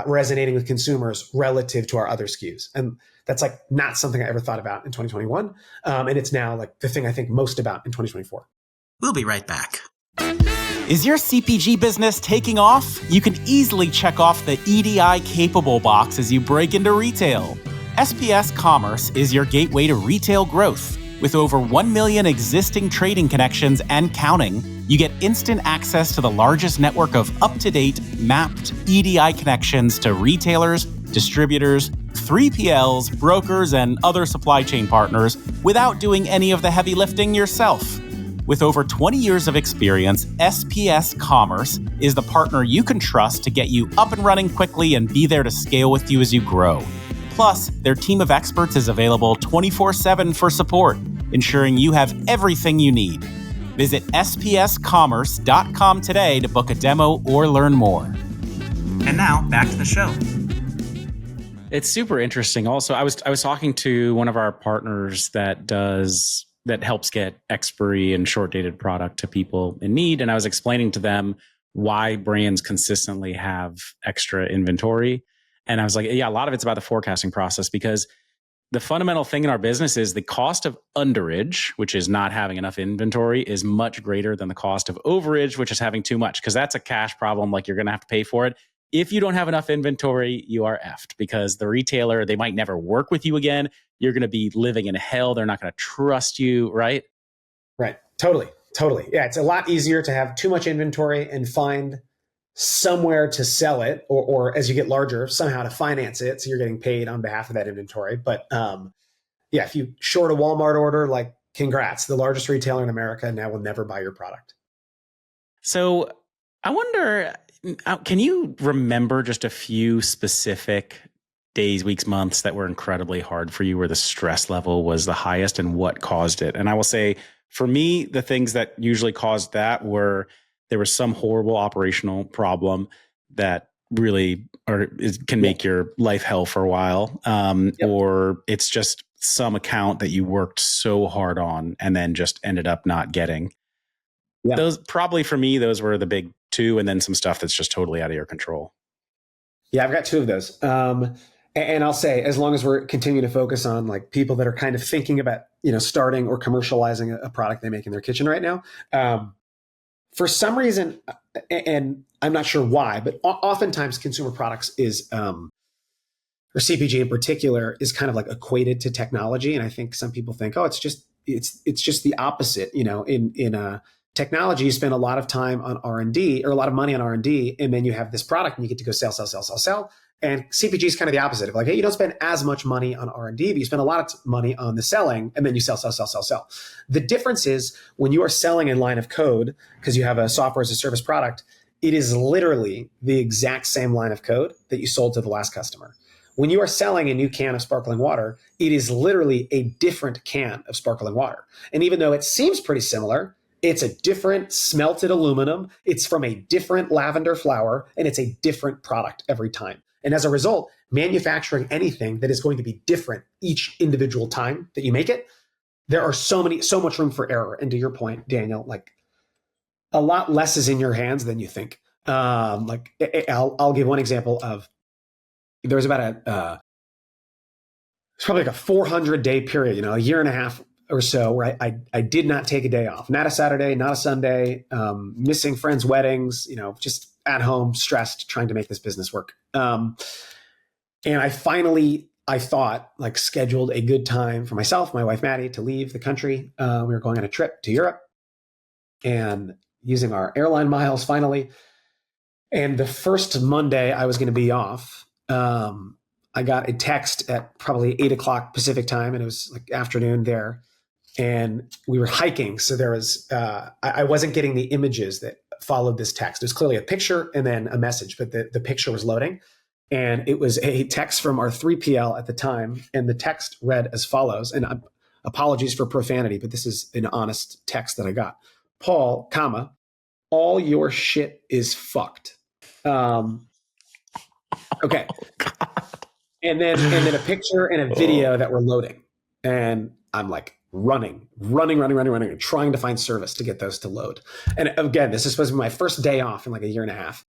resonating with consumers relative to our other SKUs? And that's not something I ever thought about in 2021. And it's now the thing I think most about in 2024. We'll be right back. Is your CPG business taking off? You can easily check off the EDI capable box as you break into retail. SPS Commerce is your gateway to retail growth. With over 1 million existing trading connections and counting, you get instant access to the largest network of up-to-date, mapped EDI connections to retailers, distributors, 3PLs, brokers, and other supply chain partners without doing any of the heavy lifting yourself. With over 20 years of experience, SPS Commerce is the partner you can trust to get you up and running quickly and be there to scale with you as you grow. Plus, their team of experts is available 24/7 for support, ensuring you have everything you need. Visit spscommerce.com today to book a demo or learn more. And now, back to the show. It's super interesting. Also, I was talking to one of our partners that helps get expiry and short dated product to people in need, and I was explaining to them why brands consistently have extra inventory. And I was like, yeah, a lot of it's about the forecasting process, because the fundamental thing in our business is the cost of underage, which is not having enough inventory, is much greater than the cost of overage, which is having too much, because that's a cash problem. You're going to have to pay for it. If you don't have enough inventory, you are effed, because the retailer, they might never work with you again. You're going to be living in hell. They're not going to trust you, right? Right. Totally. Totally. Yeah. It's a lot easier to have too much inventory and find somewhere to sell it, or as you get larger, somehow to finance it. So you're getting paid on behalf of that inventory. But yeah, if you short a Walmart order, like congrats, the largest retailer in America now will never buy your product. So I wonder, can you remember just a few specific days, weeks, months that were incredibly hard for you, where the stress level was the highest, and what caused it? And I will say, for me, the things that usually caused that were there was some horrible operational problem that really can make your life hell for a while, or it's just some account that you worked so hard on and then just ended up not getting. Those probably, for me, those were the big two, and then some stuff that's just totally out of your control. Yeah, I've got two of those. And I'll say, as long as we're continuing to focus on like people that are kind of thinking about, starting or commercializing a product they make in their kitchen right now, for some reason, and I'm not sure why, but oftentimes consumer products is, or CPG in particular, is kind of like equated to technology. And I think some people think, oh, it's just the opposite. In technology, you spend a lot of time on R&D, or a lot of money on R&D, and then you have this product and you get to go sell. And CPG is kind of the opposite of like, hey, you don't spend as much money on R&D, but you spend a lot of money on the selling, and then you sell. The difference is when you are selling a line of code, because you have a software as a service product, it is literally the exact same line of code that you sold to the last customer. When you are selling a new can of sparkling water, it is literally a different can of sparkling water. And even though it seems pretty similar, it's a different smelted aluminum, it's from a different lavender flower, and it's a different product every time. And as a result, manufacturing anything that is going to be different each individual time that you make it, there are so much room for error. And to your point, Daniel, like a lot less is in your hands than you think. I'll give one example of, there was about it's probably like a 400-day period, a year and a half or so, where I did not take a day off, not a Saturday, not a Sunday, missing friends' weddings, just at home, stressed, trying to make this business work. And I thought, like, scheduled a good time for myself, my wife, Maddie, to leave the country. We were going on a trip to Europe and using our airline miles finally. And the first Monday I was going to be off, I got a text at probably 8:00 Pacific time, and it was like afternoon there. And we were hiking. So there was, I wasn't getting the images that followed this text. It was clearly a picture and then a message, but the picture was loading. And it was a text from our 3PL at the time. And the text read as follows, and apologies for profanity, but this is an honest text that I got. Paul, all your shit is fucked. Okay. And then a picture and a video that were loading. And I'm like running, trying to find service to get those to load. And again, this is supposed to be my first day off in like a year and a half.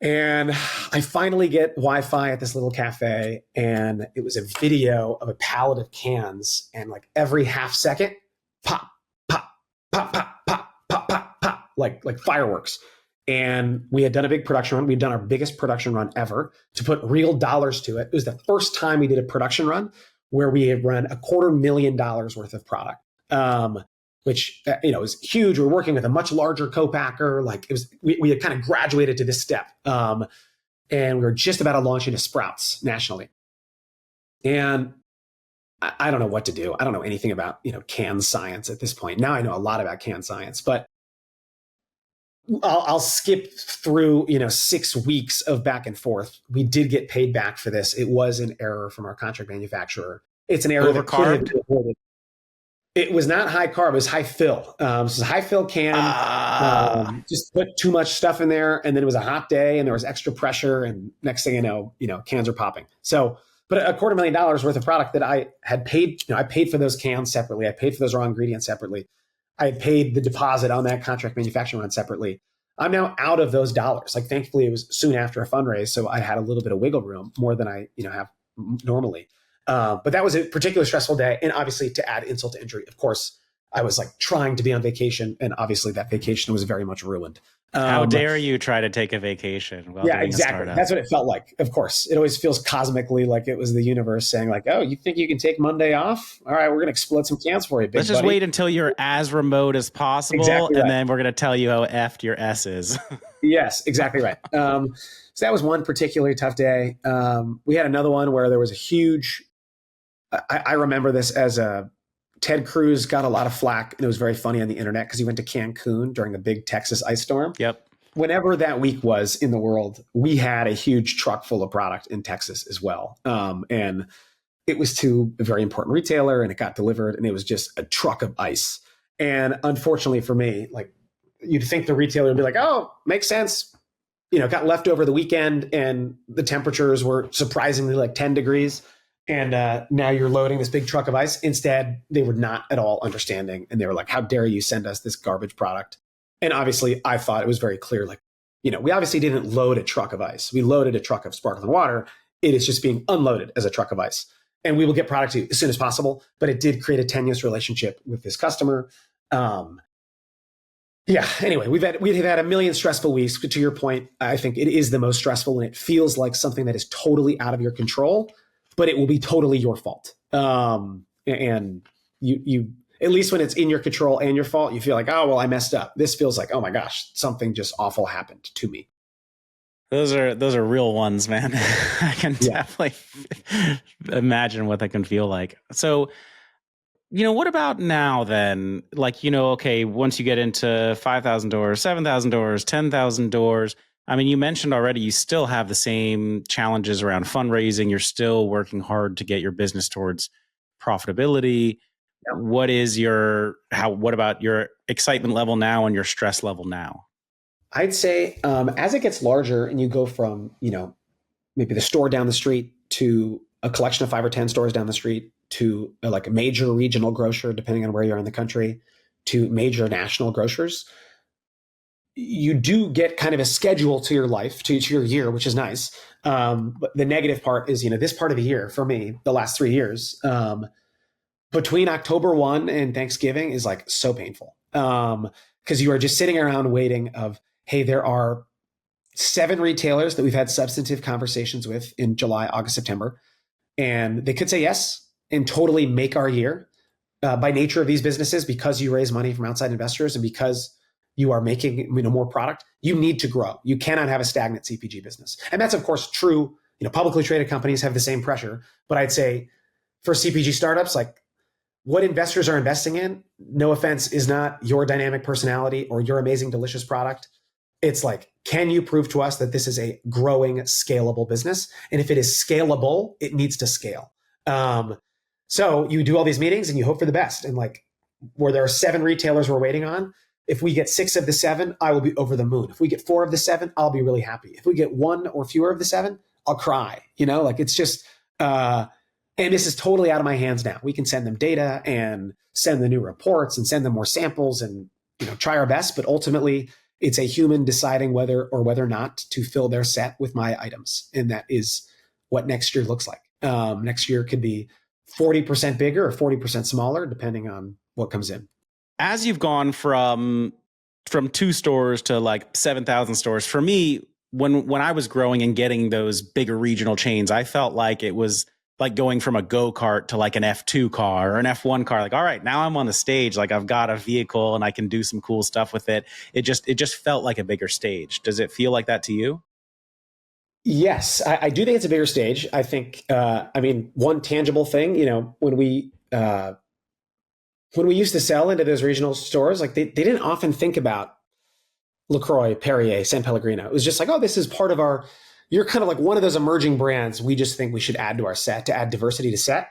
And I finally get Wi-Fi at this little cafe, and it was a video of a pallet of cans, and like every half second, pop, pop, pop, pop, pop, pop, pop, pop, like fireworks. And we had done a big production run. We'd done our biggest production run ever to put real dollars to it. It was the first time we did a production run where we had run $250,000 worth of product, which was huge. We were working with a much larger co-packer. Like, it was, we had kind of graduated to this step, and we were just about to launch into Sprouts nationally. And I don't know what to do. I don't know anything about can science at this point. Now I know a lot about can science, but I'll skip through 6 weeks of back and forth. We did get paid back for this. It was an error from our contract manufacturer. It's an error that could have been avoided. It was not high carb. It was high fill. This is a high fill can. Just put too much stuff in there, and then it was a hot day, and there was extra pressure, and next thing you know, cans are popping. So, but $250,000 worth of product that I had paid. I paid for those cans separately. I paid for those raw ingredients separately. I had paid the deposit on that contract manufacturing run separately. I'm now out of those dollars. Like, thankfully, it was soon after a fundraise, so I had a little bit of wiggle room, more than I have normally. But that was a particularly stressful day. And obviously, to add insult to injury, of course, I was like trying to be on vacation, and obviously that vacation was very much ruined. How dare you try to take a vacation while Yeah, doing a exactly. startup? That's what it felt like. Of course, it always feels cosmically like it was the universe saying, like, "Oh, you think you can take Monday off? All right, we're going to explode some cans for you, big Let's just buddy." wait until you're as remote as possible, Exactly and right. then we're going to tell you how effed your S is. Yes, exactly right. So that was one particularly tough day. We had another one where there was a huge. I remember this as a Ted Cruz got a lot of flack, and it was very funny on the internet because he went to Cancun during the big Texas ice storm. Yep. Whenever that week was in the world, we had a huge truck full of product in Texas as well. And it was to a very important retailer and it got delivered and it was just a truck of ice. And unfortunately for me, like you'd think the retailer would be like, oh, makes sense. Got left over the weekend and the temperatures were surprisingly like 10 degrees. And now you're loading this big truck of ice. Instead, they were not at all understanding. And they were like, how dare you send us this garbage product? And obviously, I thought it was very clear, like, we obviously didn't load a truck of ice. We loaded a truck of sparkling water. It is just being unloaded as a truck of ice. And we will get product to you as soon as possible. But it did create a tenuous relationship with this customer. Anyway, we've had a million stressful weeks. But to your point, I think it is the most stressful when it feels like something that is totally out of your control, but it will be totally your fault. And you at least when it's in your control and your fault, you feel like, oh, well, I messed up. This feels like, oh my gosh, something just awful happened to me. Those are real ones, man. I can definitely imagine what that can feel like. So, what about now then? Like, okay, once you get into 5,000 doors, 7,000 doors, 10,000 doors, I mean, you mentioned already you still have the same challenges around fundraising. You're still working hard to get your business towards profitability. Yeah. What about your excitement level now and your stress level now? I'd say as it gets larger and you go from, maybe the store down the street to a collection of 5 or 10 stores down the street to like a major regional grocer, depending on where you are in the country, to major national grocers, you do get kind of a schedule to your life, to your year, which is nice. But the negative part is, this part of the year for me, the last 3 years, between October 1 and Thanksgiving is like so painful. Because you are just sitting around waiting of, hey, there are 7 retailers that we've had substantive conversations with in July, August, September. And they could say yes and totally make our year. By nature of these businesses, because you raise money from outside investors and because you are making more product, you need to grow. You cannot have a stagnant CPG business. And that's, of course, true. Publicly traded companies have the same pressure. But I'd say for CPG startups, like what investors are investing in, no offense, is not your dynamic personality or your amazing, delicious product. It's like, can you prove to us that this is a growing, scalable business? And if it is scalable, it needs to scale. So you do all these meetings and you hope for the best. And like where there are 7 retailers we're waiting on, if we get 6 of the 7, I will be over the moon. If we get 4 of the 7, I'll be really happy. If we get 1 or fewer of the 7, I'll cry. Like it's just, and this is totally out of my hands now. We can send them data and send them new reports and send them more samples and try our best. But ultimately, it's a human deciding whether or not to fill their set with my items. And that is what next year looks like. Next year could be 40% bigger or 40% smaller, depending on what comes in. As you've gone from 2 stores to like 7,000 stores, for me, when I was growing and getting those bigger regional chains, I felt like it was like going from a go-kart to like an F2 car or an F1 car. Like, all right, now I'm on the stage. Like I've got a vehicle and I can do some cool stuff with it. It just felt like a bigger stage. Does it feel like that to you? Yes, I do think it's a bigger stage. I think, one tangible thing, when we used to sell into those regional stores, like they didn't often think about LaCroix, Perrier, San Pellegrino. It was just like, oh, this is part of you're kind of like one of those emerging brands we just think we should add to our set to add diversity to set.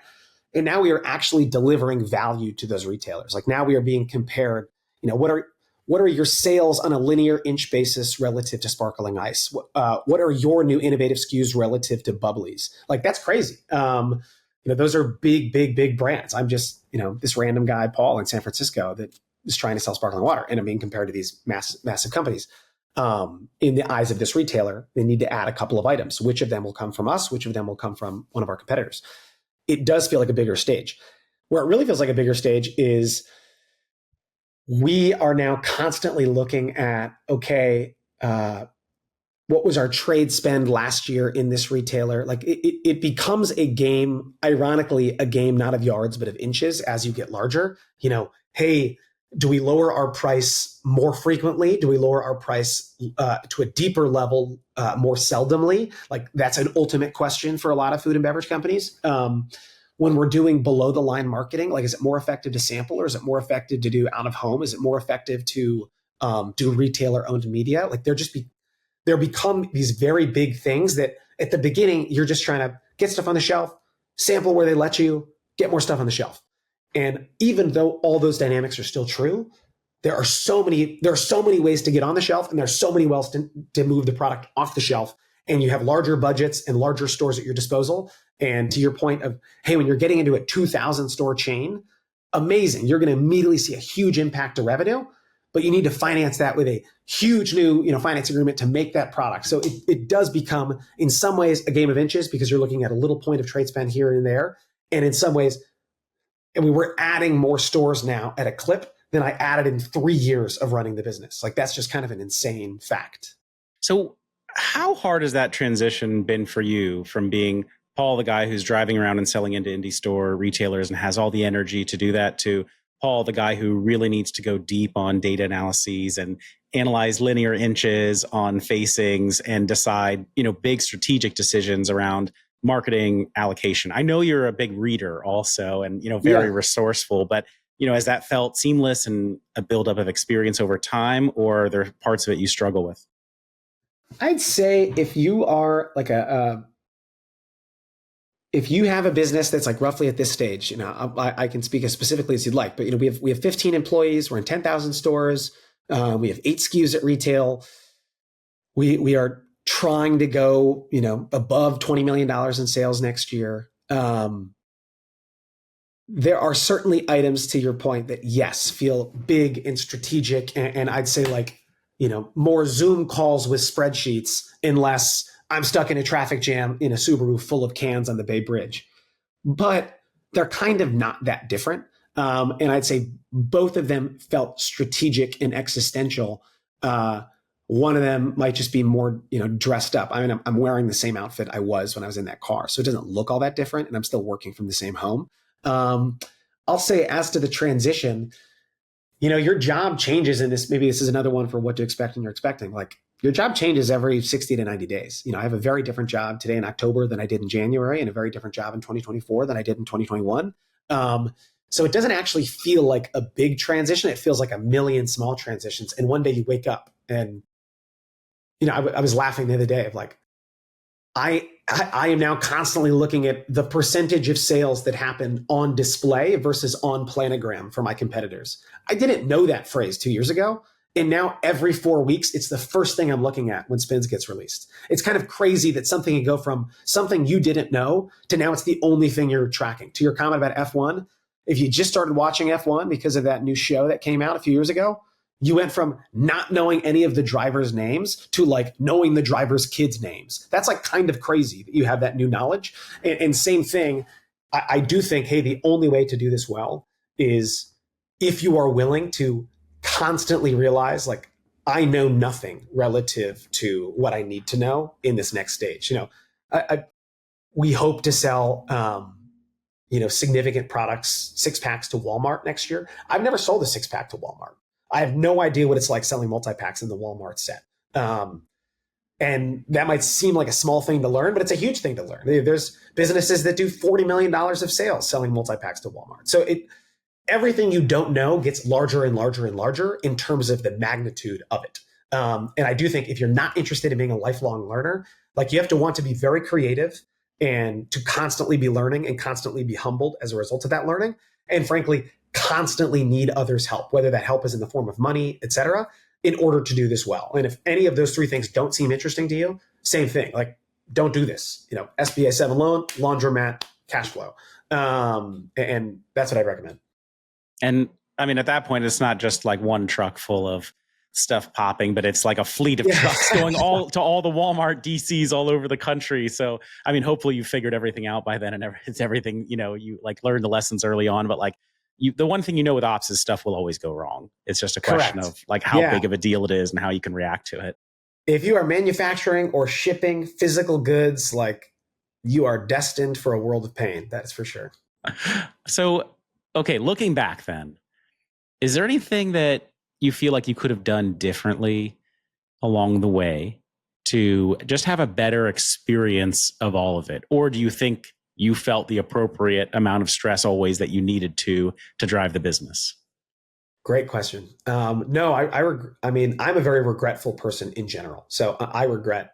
And now we are actually delivering value to those retailers. Like now we are being compared, what are your sales on a linear inch basis relative to sparkling ice? What are your new innovative SKUs relative to bubblies? Like that's crazy. Those are big, big, big brands. I'm just, this random guy, Paul, in San Francisco that is trying to sell sparkling water, and I'm being compared to these massive companies. In the eyes of this retailer, they need to add a couple of items. Which of them will come from us? Which of them will come from one of our competitors? It does feel like a bigger stage. Where it really feels like a bigger stage is we are now constantly looking at, okay, what was our trade spend last year in this retailer? Like it becomes a game, ironically, a game not of yards, but of inches as you get larger. Hey, do we lower our price more frequently? Do we lower our price to a deeper level more seldomly? Like that's an ultimate question for a lot of food and beverage companies. When we're doing below the line marketing, like is it more effective to sample or is it more effective to do out of home? Is it more effective to do retailer owned media? Like there become these very big things that at the beginning, you're just trying to get stuff on the shelf, sample where they let you, get more stuff on the shelf. And even though all those dynamics are still true, there are so many ways to get on the shelf, and there's so many ways to move the product off the shelf. And you have larger budgets and larger stores at your disposal. And to your point of, hey, when you're getting into a 2,000 store chain, amazing. You're going to immediately see a huge impact to revenue, but you need to finance that with a huge new, finance agreement to make that product. So it does become, in some ways, a game of inches because you're looking at a little point of trade spend here and there. And in some ways, we're adding more stores now at a clip than I added in 3 years of running the business. Like that's just kind of an insane fact. So how hard has that transition been for you from being Paul, the guy who's driving around and selling into indie store retailers and has all the energy to do that, to Paul, the guy who really needs to go deep on data analyses and analyze linear inches on facings and decide, big strategic decisions around marketing allocation? I know you're a big reader also and, very resourceful, but, has that felt seamless and a buildup of experience over time, or are there parts of it you struggle with? I'd say if you are like if you have a business that's like roughly at this stage, I can speak as specifically as you'd like, but we have 15 employees, we're in 10,000 stores, we have 8 SKUs at retail. We are trying to go, above $20 million in sales next year. There are certainly items, to your point, that yes, feel big and strategic, and I'd say like, more Zoom calls with spreadsheets and less I'm stuck in a traffic jam in a Subaru full of cans on the Bay Bridge. But they're kind of not that different. And I'd say both of them felt strategic and existential. One of them might just be more, dressed up. I mean, I'm wearing the same outfit I was when I was in that car. So it doesn't look all that different. And I'm still working from the same home. I'll say as to the transition, your job changes in this. Maybe this is another one for what to expect and you're expecting. Like your job changes every 60 to 90 days. I have a very different job today in October than I did in January, and a very different job in 2024 than I did in 2021. So it doesn't actually feel like a big transition. It feels like a million small transitions. And one day you wake up and, I was laughing the other day of like, I am now constantly looking at the percentage of sales that happen on display versus on planogram for my competitors. I didn't know that phrase 2 years ago. And now every 4 weeks, it's the first thing I'm looking at when Spins gets released. It's kind of crazy that something can go from something you didn't know to now it's the only thing you're tracking. To your comment about F1, if you just started watching F1 because of that new show that came out a few years ago, you went from not knowing any of the drivers' names to like knowing the drivers' kids' names. That's like kind of crazy that you have that new knowledge. And same thing, I do think, hey, the only way to do this well is if you are willing to constantly realize like, I know nothing relative to what I need to know in this next stage. We hope to sell, significant products, 6-packs to Walmart next year. I've never sold a 6-pack to Walmart. I have no idea what it's like selling multi-packs in the Walmart set. And that might seem like a small thing to learn, but it's a huge thing to learn. There's businesses that do $40 million of sales selling multi-packs to Walmart. So everything you don't know gets larger and larger and larger in terms of the magnitude of it. And I do think if you're not interested in being a lifelong learner, like you have to want to be very creative and to constantly be learning and constantly be humbled as a result of that learning. And frankly, constantly need others' help, whether that help is in the form of money, et cetera, in order to do this well. And if any of those 3 things don't seem interesting to you, same thing, like don't do this. SBA 7 loan, laundromat, cash flow. And that's what I recommend. And I mean, at that point, it's not just like one truck full of stuff popping, but it's like a fleet of trucks going to all the Walmart DCs all over the country. So, I mean, hopefully you figured everything out by then and it's everything, you like learned the lessons early on, but like the one thing with ops is stuff will always go wrong. It's just a question Correct. of like how big of a deal it is and how you can react to it. If you are manufacturing or shipping physical goods, like, you are destined for a world of pain. That's for sure. So, okay, looking back then, is there anything that you feel like you could have done differently along the way to just have a better experience of all of it? Or do you think you felt the appropriate amount of stress always that you needed to drive the business? Great question. No, I mean, I'm a very regretful person in general. So I regret,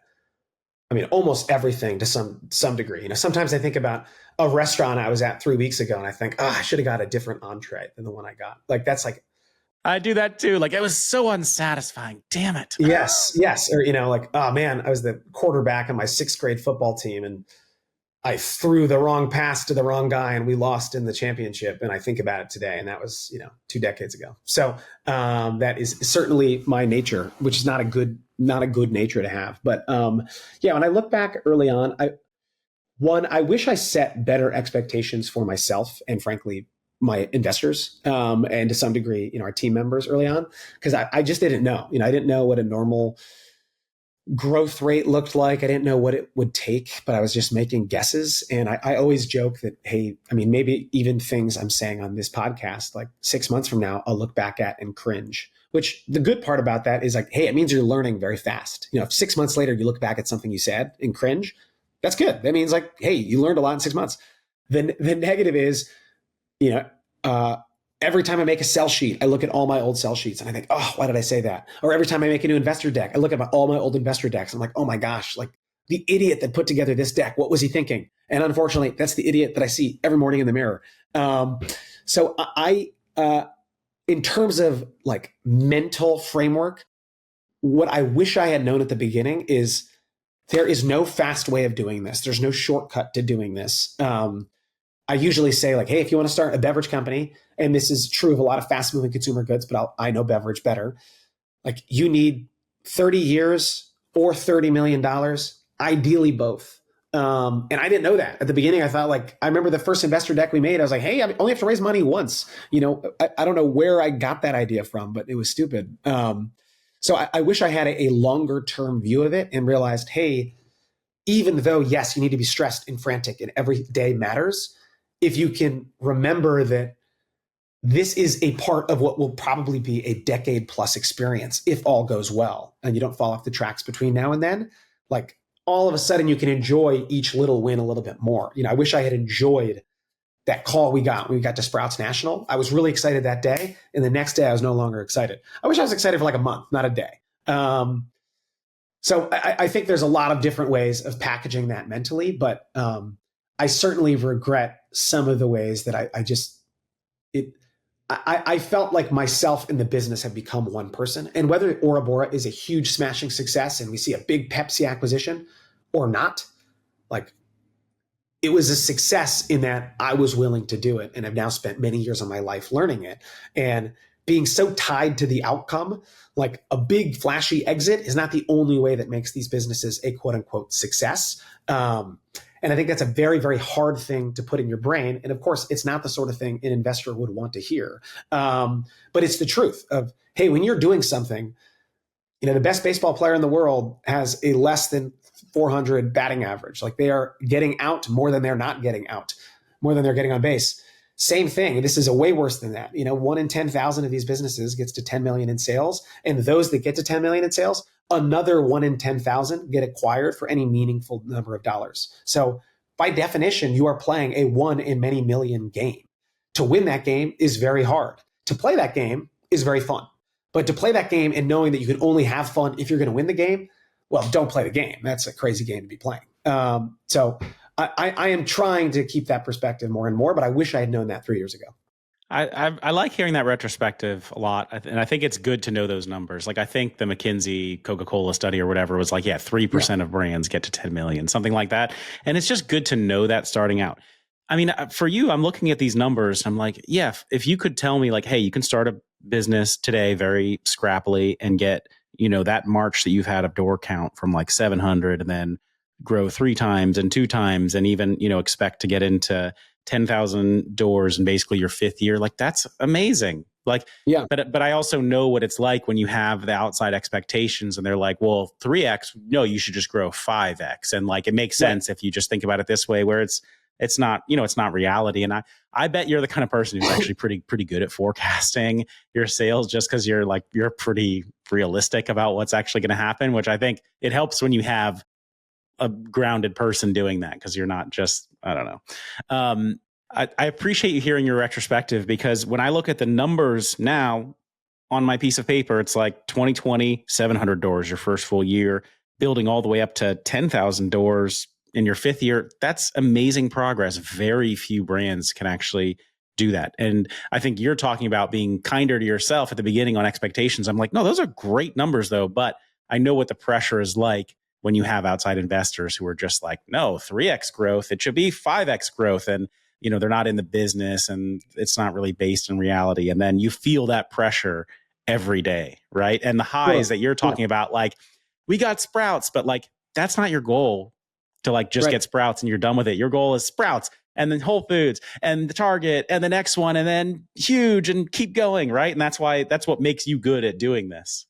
almost everything to some degree. Sometimes I think about a restaurant I was at 3 weeks ago and I think, I should have got a different entree than the one I got. Like, that's like, I do that too. Like, it was so unsatisfying. Damn it. Yes. Or, like, oh man, I was the quarterback on my 6th grade football team and I threw the wrong pass to the wrong guy and we lost in the championship. And I think about it today, and that was, 2 decades ago. So that is certainly my nature, which is not a good nature to have. But when I look back early on, I wish I set better expectations for myself and, frankly, my investors, and to some degree, our team members early on, because I just didn't know. I didn't know what a normal growth rate looked like. I didn't know what it would take, but I was just making guesses. And I always joke that, hey, maybe even things I'm saying on this podcast, like 6 months from now, I'll look back at and cringe. Which the good part about that is like, hey, it means you're learning very fast. If 6 months later you look back at something you said and cringe, that's good. That means like, hey, you learned a lot in 6 months. The negative is, every time I make a sell sheet, I look at all my old sell sheets and I think, oh, why did I say that? Or every time I make a new investor deck, I look at all my old investor decks. I'm like, oh my gosh, like the idiot that put together this deck, what was he thinking? And unfortunately, that's the idiot that I see every morning in the mirror. So I in terms of like mental framework, what I wish I had known at the beginning is there is no fast way of doing this. There's no shortcut to doing this. I usually say like, hey, if you want to start a beverage company, and this is true of a lot of fast moving consumer goods, but I know beverage better. Like, you need 30 years or $30 million, ideally both. And I didn't know that at the beginning. I thought, like, I remember the first investor deck we made. I was like, hey, I only have to raise money once. I don't know where I got that idea from, but it was stupid. So I wish I had a longer term view of it and realized, hey, even though, yes, you need to be stressed and frantic and every day matters, if you can remember that this is a part of what will probably be a decade plus experience if all goes well and you don't fall off the tracks between now and then, like, all of a sudden you can enjoy each little win a little bit more. I wish I had enjoyed that call we got when we got to Sprouts National. I was really excited that day. And the next day I was no longer excited. I wish I was excited for like a month, not a day. So I think there's a lot of different ways of packaging that mentally, but I certainly regret some of the ways that I felt like myself and the business have become one person. And whether Aura Bora is a huge smashing success and we see a big Pepsi acquisition or not, like, it was a success in that I was willing to do it. And I've now spent many years of my life learning it. And being so tied to the outcome, like a big flashy exit is not the only way that makes these businesses a quote unquote success. And I think that's a very, very hard thing to put in your brain. And of course, it's not the sort of thing an investor would want to hear. But it's the truth of, hey, when you're doing something, the best baseball player in the world has a less than 400 batting average. Like, they are getting out more than they're not getting out, more than they're getting on base. Same thing. This is a way worse than that. 1 in 10,000 of these businesses gets to 10 million in sales. And those that get to 10 million in sales, another 1 in 10,000 get acquired for any meaningful number of dollars. So by definition, you are playing a 1 in many million game. To win that game is very hard. To play that game is very fun. But to play that game and knowing that you can only have fun if you're going to win the game, well, don't play the game. That's a crazy game to be playing. So I am trying to keep that perspective more and more, but I wish I had known that 3 years ago. I like hearing that retrospective a lot. And I think it's good to know those numbers. Like, I think the McKinsey Coca-Cola study or whatever was like, 3% of brands get to 10 million, something like that. And it's just good to know that starting out. I mean, for you, I'm looking at these numbers. I'm like, yeah, if you could tell me like, hey, you can start a business today very scrappily and get, that March that you've had of door count from like 700 and then grow 3 times and 2 times and even, expect to get into 10,000 doors in basically your 5th year. Like, that's amazing. Like, Yeah. but I also know what it's like when you have the outside expectations and they're like, well, 3x, no, you should just grow 5x. And like, it makes sense if you just think about it this way, where it's not, it's not reality. And I bet you're the kind of person who's actually pretty good at forecasting your sales, just because you're pretty realistic about what's actually going to happen, which I think it helps when you have a grounded person doing that, because you're not just, I don't know. I appreciate you hearing your retrospective, because when I look at the numbers now on my piece of paper, it's like 2020, 700 doors, your first full year, building all the way up to 10,000 doors in your 5th year. That's amazing progress. Very few brands can actually do that. And I think you're talking about being kinder to yourself at the beginning on expectations. I'm like, no, those are great numbers though. But I know what the pressure is like when you have outside investors who are just like, no, 3x growth, it should be 5x growth. And they're not in the business and it's not really based in reality. And then you feel that pressure every day, right? And the highs that you're talking about, like, we got Sprouts, but like, that's not your goal to like just get Sprouts and you're done with it. Your goal is Sprouts and then Whole Foods and the Target and the next one and then huge and keep going, right? And that's what makes you good at doing this.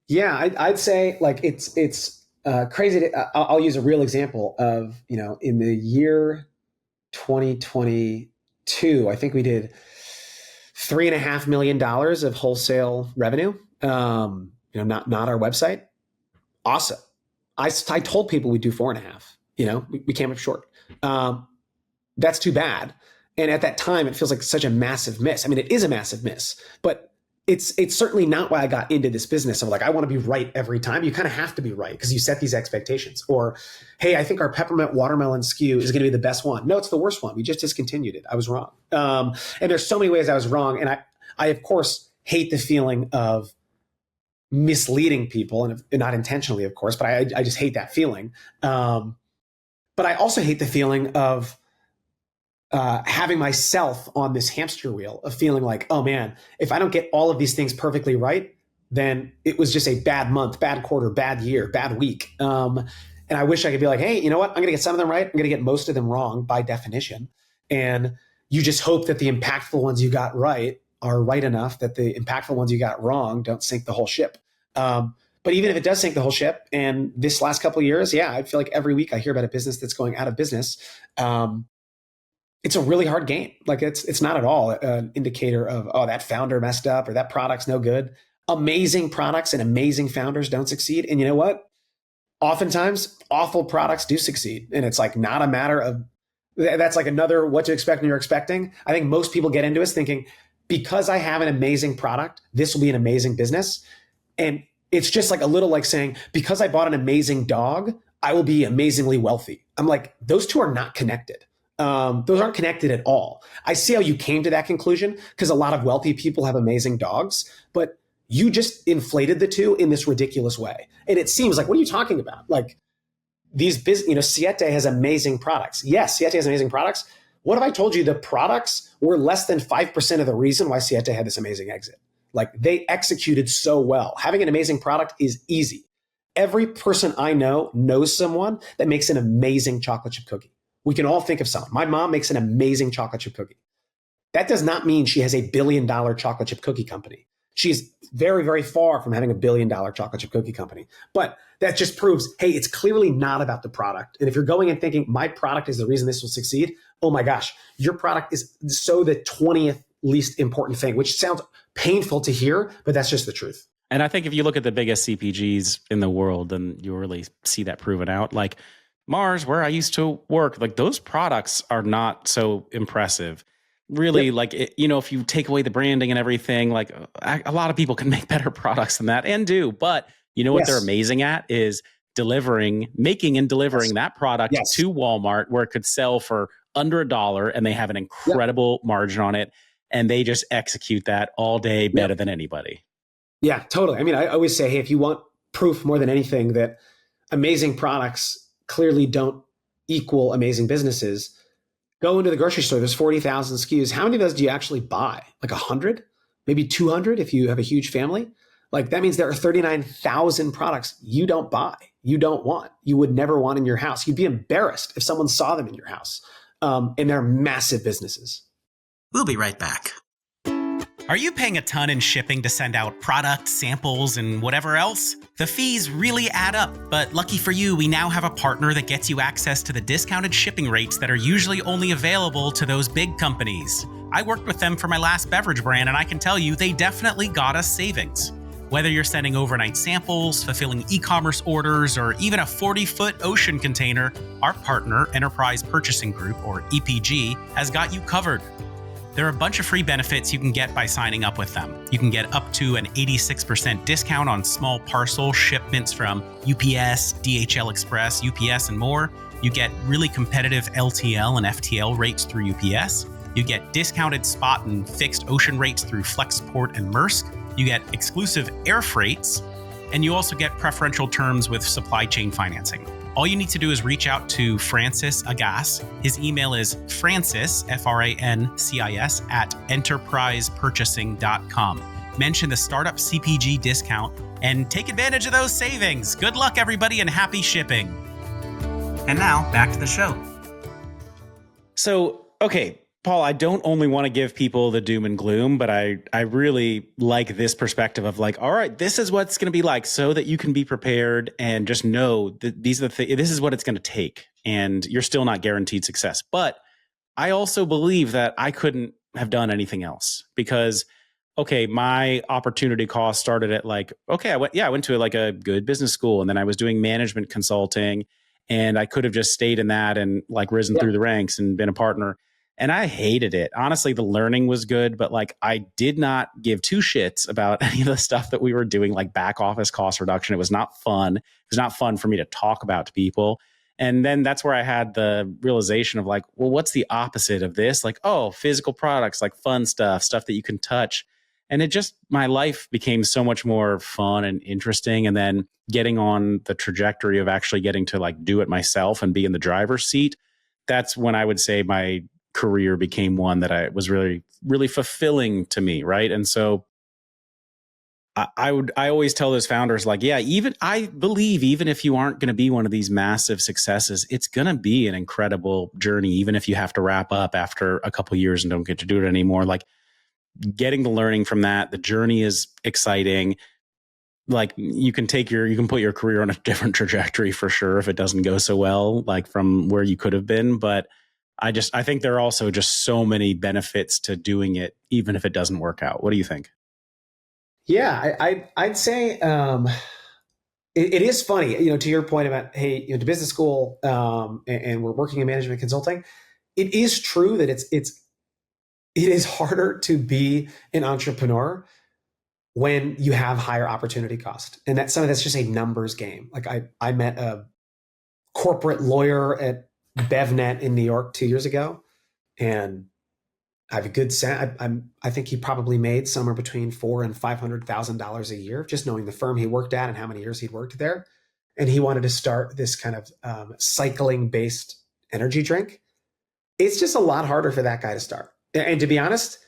Yeah, I'd say like it's crazy. I'll use a real example of, in the year 2022, I think we did $3.5 million of wholesale revenue. Not our website. Awesome. I told people we'd do 4.5. We came up short. That's too bad. And at that time, it feels like such a massive miss. I mean, it is a massive miss, but it's certainly not why I got into this business of like, I want to be right every time. You kind of have to be right because you set these expectations. Or, hey, I think our peppermint watermelon SKU is going to be the best one. No, it's the worst one. We just discontinued it. I was wrong. And there's so many ways I was wrong. And I of course, hate the feeling of misleading people, and not intentionally, of course, but I just hate that feeling. But I also hate the feeling of having myself on this hamster wheel of feeling like, oh man, if I don't get all of these things perfectly right, then it was just a bad month, bad quarter, bad year, bad week. And I wish I could be like, hey, you know what? I'm going to get some of them right. I'm going to get most of them wrong by definition. And you just hope that the impactful ones you got right are right enough that the impactful ones you got wrong don't sink the whole ship. But even if it does sink the whole ship, and this last couple of years, I feel like every week I hear about a business that's going out of business. It's a really hard game. Like it's not at all an indicator of, oh, that founder messed up or that product's no good. Amazing products and amazing founders don't succeed. And you know what? Oftentimes awful products do succeed. And it's like not a matter of, that's like another what to expect when you're expecting. I think most people get into it thinking, because I have an amazing product, this will be an amazing business. And it's just like a little like saying, because I bought an amazing dog, I will be amazingly wealthy. I'm like, those two are not connected. Those aren't connected at all. I see how you came to that conclusion because a lot of wealthy people have amazing dogs, but you just inflated the two in this ridiculous way. And it seems like, what are you talking about? Like these Siete has amazing products. Yes, Siete has amazing products. What if I told you the products were less than 5% of the reason why Siete had this amazing exit? Like they executed so well. Having an amazing product is easy. Every person I know knows someone that makes an amazing chocolate chip cookie. We can all think of someone. My mom makes an amazing chocolate chip cookie. That does not mean she has a $1 billion chocolate chip cookie company. She's very, very far from having a $1 billion chocolate chip cookie company. But that just proves, hey, it's clearly not about the product. And if you're going and thinking my product is the reason this will succeed, oh my gosh, your product is so the 20th least important thing, which sounds painful to hear, but that's just the truth. And I think if you look at the biggest CPGs in the world, then you'll really see that proven out. Like Mars, where I used to work, like those products are not so impressive. Really, like, if you take away the branding and everything, like a lot of people can make better products than that and do. But what they're amazing at is making and delivering that product to Walmart where it could sell for under $1 and they have an incredible margin on it. And they just execute that all day better than anybody. Yeah, totally. I mean, I always say, hey, if you want proof more than anything that amazing products clearly don't equal amazing businesses, go into the grocery store. There's 40,000 SKUs. How many of those do you actually buy? Like 100, maybe 200 if you have a huge family. Like that means there are 39,000 products you don't buy, you don't want, you would never want in your house. You'd be embarrassed if someone saw them in your house. and they're massive businesses. We'll be right back. Are you paying a ton in shipping to send out products, samples, and whatever else? The fees really add up, but lucky for you, we now have a partner that gets you access to the discounted shipping rates that are usually only available to those big companies. I worked with them for my last beverage brand, and I can tell you they definitely got us savings. Whether you're sending overnight samples, fulfilling e-commerce orders, or even a 40-foot ocean container, our partner, Enterprise Purchasing Group, or EPG, has got you covered. There are a bunch of free benefits you can get by signing up with them. You can get up to an 86% discount on small parcel shipments from UPS, DHL Express, UPS, and more. You get really competitive LTL and FTL rates through UPS. You get discounted spot and fixed ocean rates through Flexport and Maersk. You get exclusive air freights, and you also get preferential terms with supply chain financing. All you need to do is reach out to Francis Agas. His email is francis, Francis, at enterprisepurchasing.com. Mention the Startup CPG discount and take advantage of those savings. Good luck, everybody, and happy shipping. And now, back to the show. So, okay, Paul, I don't only want to give people the doom and gloom, but I really like this perspective of like, all right, this is what it's going to be like so that you can be prepared and just know that this is what it's going to take. And you're still not guaranteed success. But I also believe that I couldn't have done anything else because, okay, my opportunity cost started at like, okay, I went to like a good business school and then I was doing management consulting and I could have just stayed in that and like risen through the ranks and been a partner. And I hated it. Honestly, the learning was good, but like I did not give two shits about any of the stuff that we were doing, like back office cost reduction. It was not fun. It was not fun for me to talk about to people. And then that's where I had the realization of like, well, what's the opposite of this? Like, oh, physical products, like fun stuff that you can touch. And it just, my life became so much more fun and interesting. And then getting on the trajectory of actually getting to like do it myself and be in the driver's seat. That's when I would say my career became one that I was really, really fulfilling to me. Right. And so I always tell those founders like, yeah, I believe even if you aren't going to be one of these massive successes, it's going to be an incredible journey. Even if you have to wrap up after a couple of years and don't get to do it anymore, like getting the learning from that, the journey is exciting. Like you can put your career on a different trajectory for sure if it doesn't go so well, like from where you could have been. But I think there are also just so many benefits to doing it, even if it doesn't work out. What do you think? Yeah, I'd say it is funny, to your point about, hey, to business school and we're working in management consulting. It is true that it is harder to be an entrepreneur when you have higher opportunity cost, and that's just a numbers game. Like I met a corporate lawyer at BevNet in New York 2 years ago, and I have a good sense. I think he probably made somewhere between $400,000 and $500,000 a year, just knowing the firm he worked at and how many years he'd worked there. And he wanted to start this kind of cycling-based energy drink. It's just a lot harder for that guy to start. And to be honest,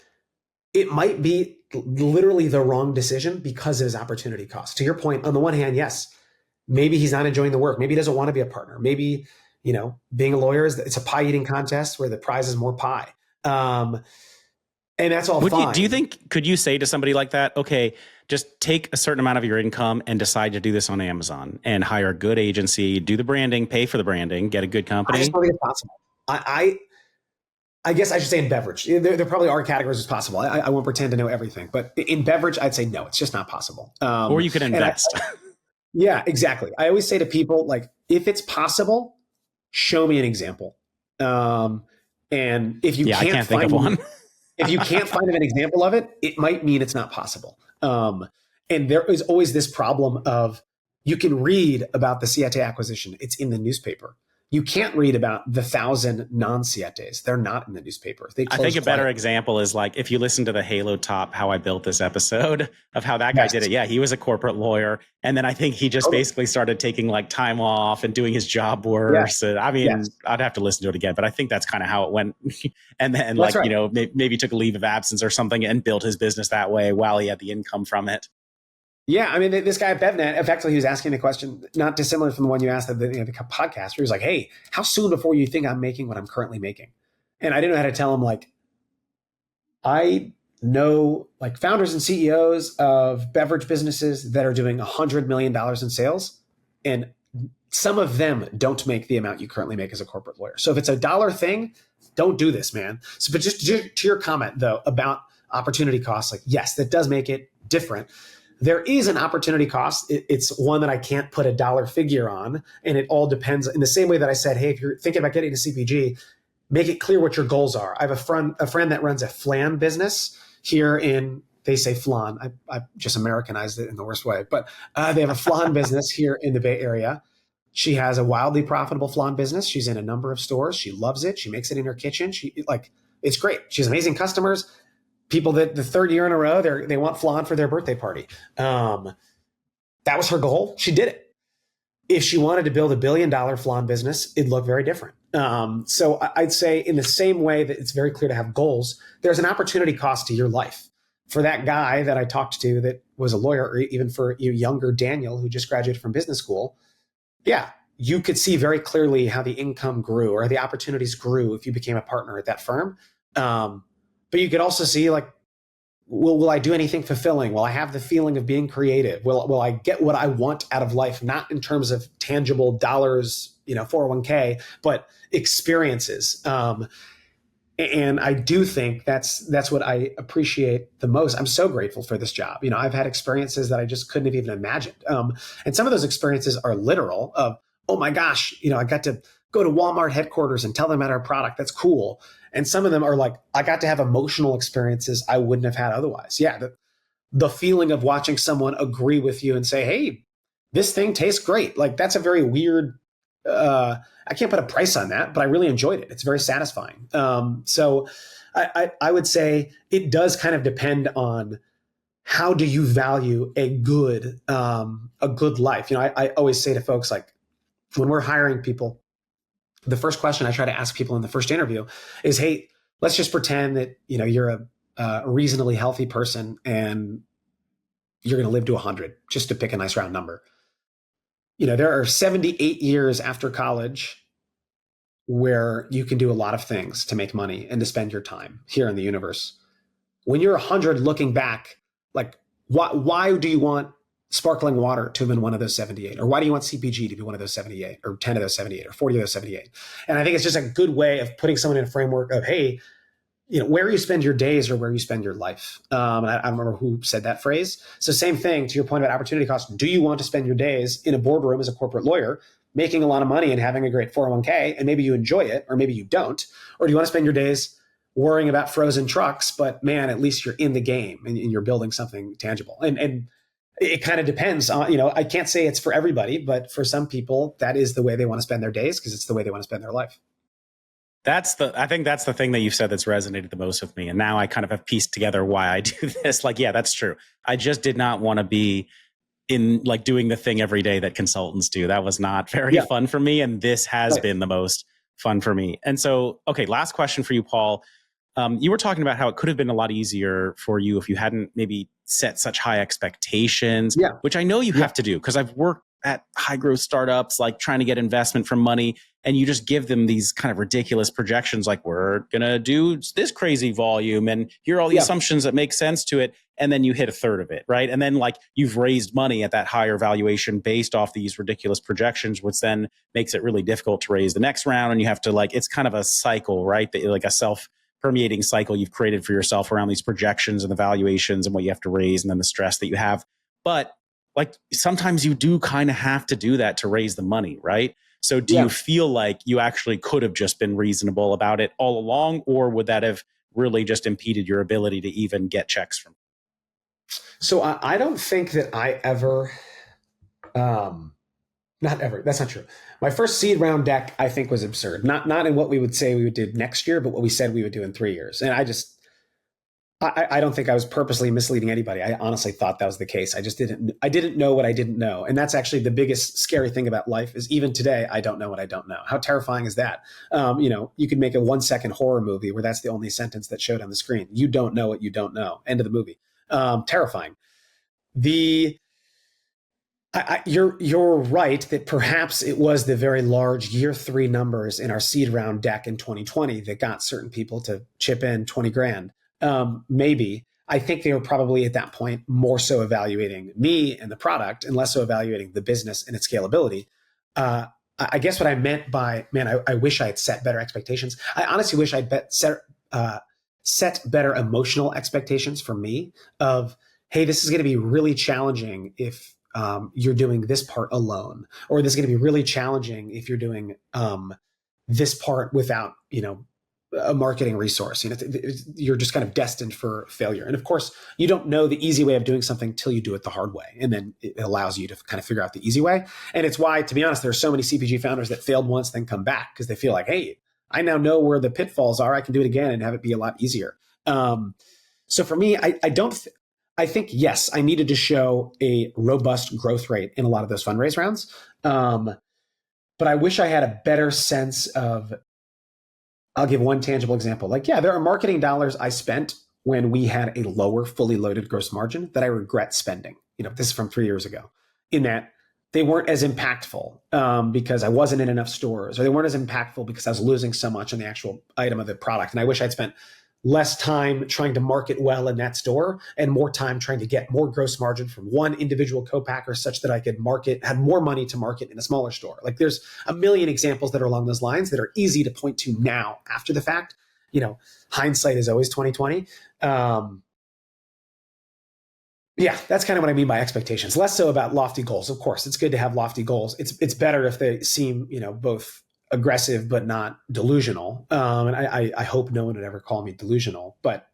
it might be literally the wrong decision because of his opportunity cost. To your point, on the one hand, yes, maybe he's not enjoying the work. Maybe he doesn't want to be a partner. Maybe, being a lawyer it's a pie eating contest where the prize is more pie. And that's all fine. Do you think, could you say to somebody like that, okay, just take a certain amount of your income and decide to do this on Amazon and hire a good agency, do the branding, pay for the branding, get a good company? I just don't think it's possible. I guess I should say in beverage. There probably are categories it's possible. I won't pretend to know everything, but in beverage, I'd say no, it's just not possible. Or you could invest. Yeah, exactly. I always say to people, like, if it's possible, show me an example. And if you I can't think of one. If you can't find an example of it, it might mean it's not possible. And there is always this problem of, you can read about the Siete acquisition. It's in the newspaper. You can't read about the 1,000 non-Sietes. They're not in the newspaper. I think a better example is like, if you listen to the Halo Top, How I Built This episode of how that guy did it. Yeah, he was a corporate lawyer. And then I think he just basically started taking like time off and doing his job worse. Yeah. I'd have to listen to it again, but I think that's kind of how it went. And then that's right. Maybe took a leave of absence or something and built his business that way while he had the income from it. Yeah, I mean, this guy at BevNet, effectively, he was asking a question not dissimilar from the one you asked at the podcast, where he was like, hey, how soon before you think I'm making what I'm currently making? And I didn't know how to tell him, like, I know like founders and CEOs of beverage businesses that are doing $100 million in sales. And some of them don't make the amount you currently make as a corporate lawyer. So if it's a dollar thing, don't do this, man. So, but just to your comment though, about opportunity costs, like, yes, that does make it different. There is an opportunity cost. It's one that I can't put a dollar figure on. And it all depends in the same way that I said, hey, if you're thinking about getting into CPG, make it clear what your goals are. I have a friend that runs a flan business here in, they say flan. I just Americanized it in the worst way, but they have a flan business here in the Bay Area. She has a wildly profitable flan business. She's in a number of stores. She loves it. She makes it in her kitchen. It's great. She has amazing customers. People that the third year in a row, they want flan for their birthday party. That was her goal. She did it. If she wanted to build $1 billion flan business, it'd look very different. So I'd say in the same way that it's very clear to have goals, there's an opportunity cost to your life. For that guy that I talked to that was a lawyer, or even for you younger Daniel who just graduated from business school, yeah, you could see very clearly how the income grew or the opportunities grew if you became a partner at that firm. But you could also see, like, will I do anything fulfilling? Will I have the feeling of being creative? Will I get what I want out of life? Not in terms of tangible dollars, 401k, but experiences. And I do think that's what I appreciate the most. I'm so grateful for this job. I've had experiences that I just couldn't have even imagined. And some of those experiences are literal of, oh my gosh, I got to go to Walmart headquarters and tell them about our product. That's cool. And some of them are like, I got to have emotional experiences I wouldn't have had otherwise. Yeah. The feeling of watching someone agree with you and say, hey, this thing tastes great. Like, that's a very weird, I can't put a price on that, but I really enjoyed it. It's very satisfying. So I would say it does kind of depend on how do you value a good life. I always say to folks, like, when we're hiring people, the first question I try to ask people in the first interview is, hey, let's just pretend that, you're a reasonably healthy person and you're going to live to 100, just to pick a nice round number. There are 78 years after college where you can do a lot of things to make money and to spend your time here in the universe. When you're 100 looking back, like, why do you want sparkling water to have been one of those 78? Or why do you want CPG to be one of those 78, or 10 of those 78, or 40 of those 78? And I think it's just a good way of putting someone in a framework of, hey, where you spend your days or where you spend your life. And I don't remember who said that phrase. So same thing to your point about opportunity cost. Do you want to spend your days in a boardroom as a corporate lawyer, making a lot of money and having a great 401k, and maybe you enjoy it, or maybe you don't? Or do you want to spend your days worrying about frozen trucks, but man, at least you're in the game and you're building something tangible? And it kind of depends on, I can't say it's for everybody, but for some people, that is the way they want to spend their days because it's the way they want to spend their life. I think that's the thing that you've said that's resonated the most with me. And now I kind of have pieced together why I do this. Like, yeah, that's true. I just did not want to be in like doing the thing every day that consultants do. That was not very fun for me. And this has been the most fun for me. And so, okay, last question for you, Paul. You were talking about how it could have been a lot easier for you if you hadn't maybe set such high expectations, which I know you have to do, because I've worked at high growth startups, like trying to get investment from money, and you just give them these kind of ridiculous projections, like, we're going to do this crazy volume and here are all the assumptions that make sense to it. And then you hit a third of it, right? And then like you've raised money at that higher valuation based off these ridiculous projections, which then makes it really difficult to raise the next round. And you have to, like, it's kind of a cycle, right? That, like, a self-permeating cycle you've created for yourself around these projections and the valuations and what you have to raise and then the stress that you have. But like, sometimes you do kind of have to do that to raise the money, right? So do you feel like you actually could have just been reasonable about it all along, or would that have really just impeded your ability to even get checks from? So I don't think that I ever, not ever, that's not true. My first seed round deck, I think, was absurd. Not in what we would say we would do next year, but what we said we would do in 3 years. And I don't think I was purposely misleading anybody. I honestly thought that was the case. I didn't know what I didn't know. And that's actually the biggest scary thing about life is, even today, I don't know what I don't know. How terrifying is that? You could make a 1-second horror movie where that's the only sentence that showed on the screen. You don't know what you don't know. End of the movie. Terrifying. You're right that perhaps it was the very large year 3 numbers in our seed round deck in 2020 that got certain people to chip in 20 grand. Maybe. I think they were probably at that point more so evaluating me and the product and less so evaluating the business and its scalability. I guess what I meant by, man, I wish I had set better expectations. I honestly wish I'd set better emotional expectations for me of, hey, this is going to be really challenging if you're doing this part alone, or this is going to be really challenging if you're doing this part without, a marketing resource. You're just kind of destined for failure. And of course, you don't know the easy way of doing something till you do it the hard way. And then it allows you to kind of figure out the easy way. And it's why, to be honest, there are so many CPG founders that failed once, then come back because they feel like, hey, I now know where the pitfalls are. I can do it again and have it be a lot easier. So for me, I think, yes, I needed to show a robust growth rate in a lot of those fundraise rounds. But I wish I had a better sense of, I'll give one tangible example. There are marketing dollars I spent when we had a lower fully loaded gross margin that I regret spending. This is from 3 years ago, in that they weren't as impactful because I wasn't in enough stores, or they weren't as impactful because I was losing so much on the actual item of the product. And I wish I'd spent less time trying to market well in that store and more time trying to get more gross margin from one individual co-packer such that I could had more money to market in a smaller store. There's a million examples that are along those lines that are easy to point to now after the fact. Hindsight is always 2020. That's kind of what I mean by expectations. Less so about lofty goals. Of course, it's good to have lofty goals. It's better if they seem, both aggressive but not delusional. And I hope no one would ever call me delusional, but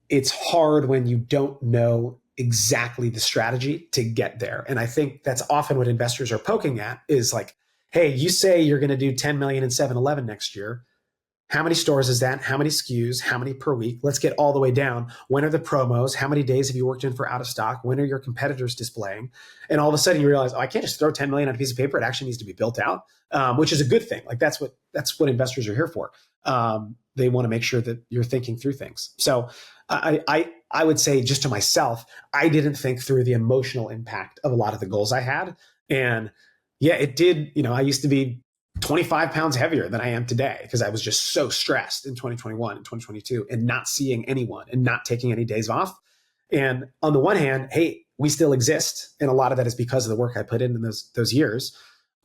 it's hard when you don't know exactly the strategy to get there. And I think that's often what investors are poking at is like, hey, you say you're going to do 10 million in 7-Eleven next year. How many stores is that? How many SKUs? How many per week? Let's get all the way down. When are the promos? How many days have you worked in for out of stock? When are your competitors displaying? And all of a sudden you realize, I can't just throw 10 million on a piece of paper. It actually needs to be built out, which is a good thing. That's what investors are here for. They want to make sure that you're thinking through things. So I would say, just to myself, I didn't think through the emotional impact of a lot of the goals I had. And yeah, it did. I used to be 25 pounds heavier than I am today because I was just so stressed in 2021 and 2022 and not seeing anyone and not taking any days off. And on the one hand, hey, we still exist. And a lot of that is because of the work I put in those years.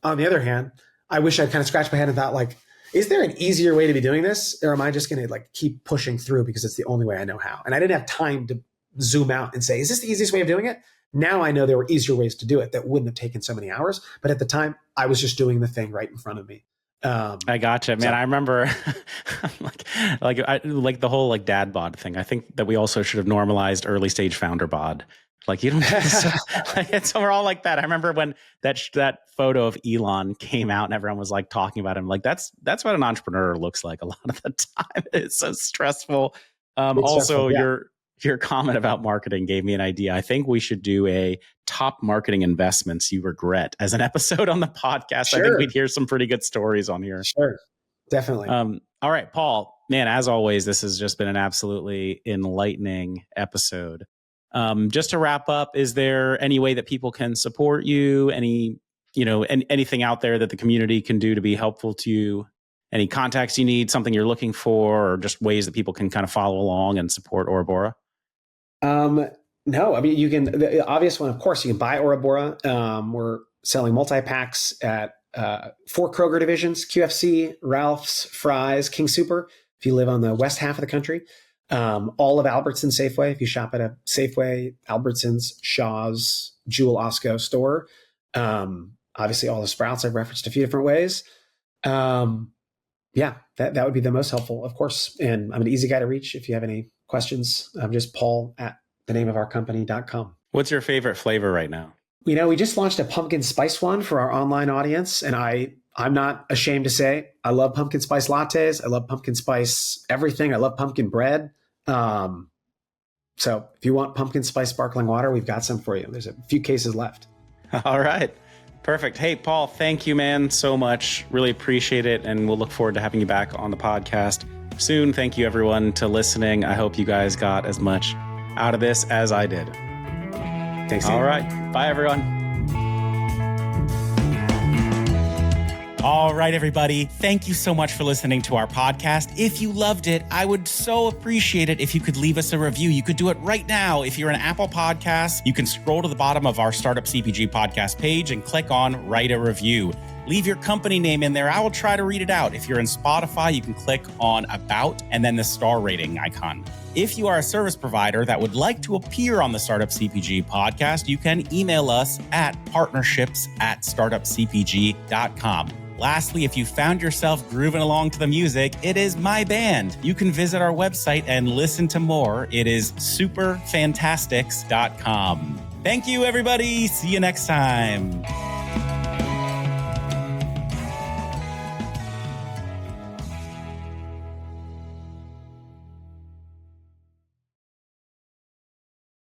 On the other hand, I wish I'd kind of scratched my head and thought, is there an easier way to be doing this? Or am I just going to keep pushing through because it's the only way I know how? And I didn't have time to zoom out and say, is this the easiest way of doing it? Now I know there were easier ways to do it that wouldn't have taken so many hours. But at the time, I was just doing the thing right in front of me. I gotcha, man. I remember like the whole dad bod thing. I think that we also should have normalized early stage founder bod. You don't so we're all like that. I remember when that photo of Elon came out and everyone was talking about him. That's what an entrepreneur looks like a lot of the time. It's so stressful. Also, your comment about marketing gave me an idea. I think we should do a top marketing investments you regret as an episode on the podcast. Sure. I think we'd hear some pretty good stories on here. Sure. Definitely. All right, Paul, man, as always, this has just been an absolutely enlightening episode. Just to wrap up, is there any way that people can support you? Anything out there that the community can do to be helpful to you? Any contacts you need, something you're looking for, or just ways that people can kind of follow along and support Aura Bora? No, I mean, the obvious one, of course, you can buy Aura Bora. We're selling multi-packs at 4 Kroger divisions: QFC, Ralph's, Fry's, King Super. If you live on the west half of the country, all of Albertsons Safeway. If you shop at a Safeway, Albertsons, Shaw's, Jewel Osco store, obviously all the Sprouts I've referenced a few different ways. That would be the most helpful, of course. And I'm an easy guy to reach if you have any questions. I'm just paul@thenameofourcompany.com. What's your favorite flavor right now? We just launched a pumpkin spice one for our online audience. And I'm not ashamed to say I love pumpkin spice lattes. I love pumpkin spice everything. I love pumpkin bread. So if you want pumpkin spice sparkling water, we've got some for you. There's a few cases left. All right. Perfect. Hey, Paul, thank you, man, so much. Really appreciate it. And we'll look forward to having you back on the podcast soon. Thank you, everyone, to listening. I hope you guys got as much out of this as I did. Thanks. All right. Bye, everyone. All right, everybody. Thank you so much for listening to our podcast. If you loved it, I would so appreciate it if you could leave us a review. You could do it right now. If you're an Apple Podcast, you can scroll to the bottom of our Startup CPG podcast page and click on Write a Review. Leave your company name in there. I will try to read it out. If you're in Spotify, you can click on About and then the star rating icon. If you are a service provider that would like to appear on the Startup CPG podcast, you can email us at partnerships@startupcpg.com. Lastly, if you found yourself grooving along to the music, it is my band. You can visit our website and listen to more. It is superfantastics.com. Thank you, everybody. See you next time.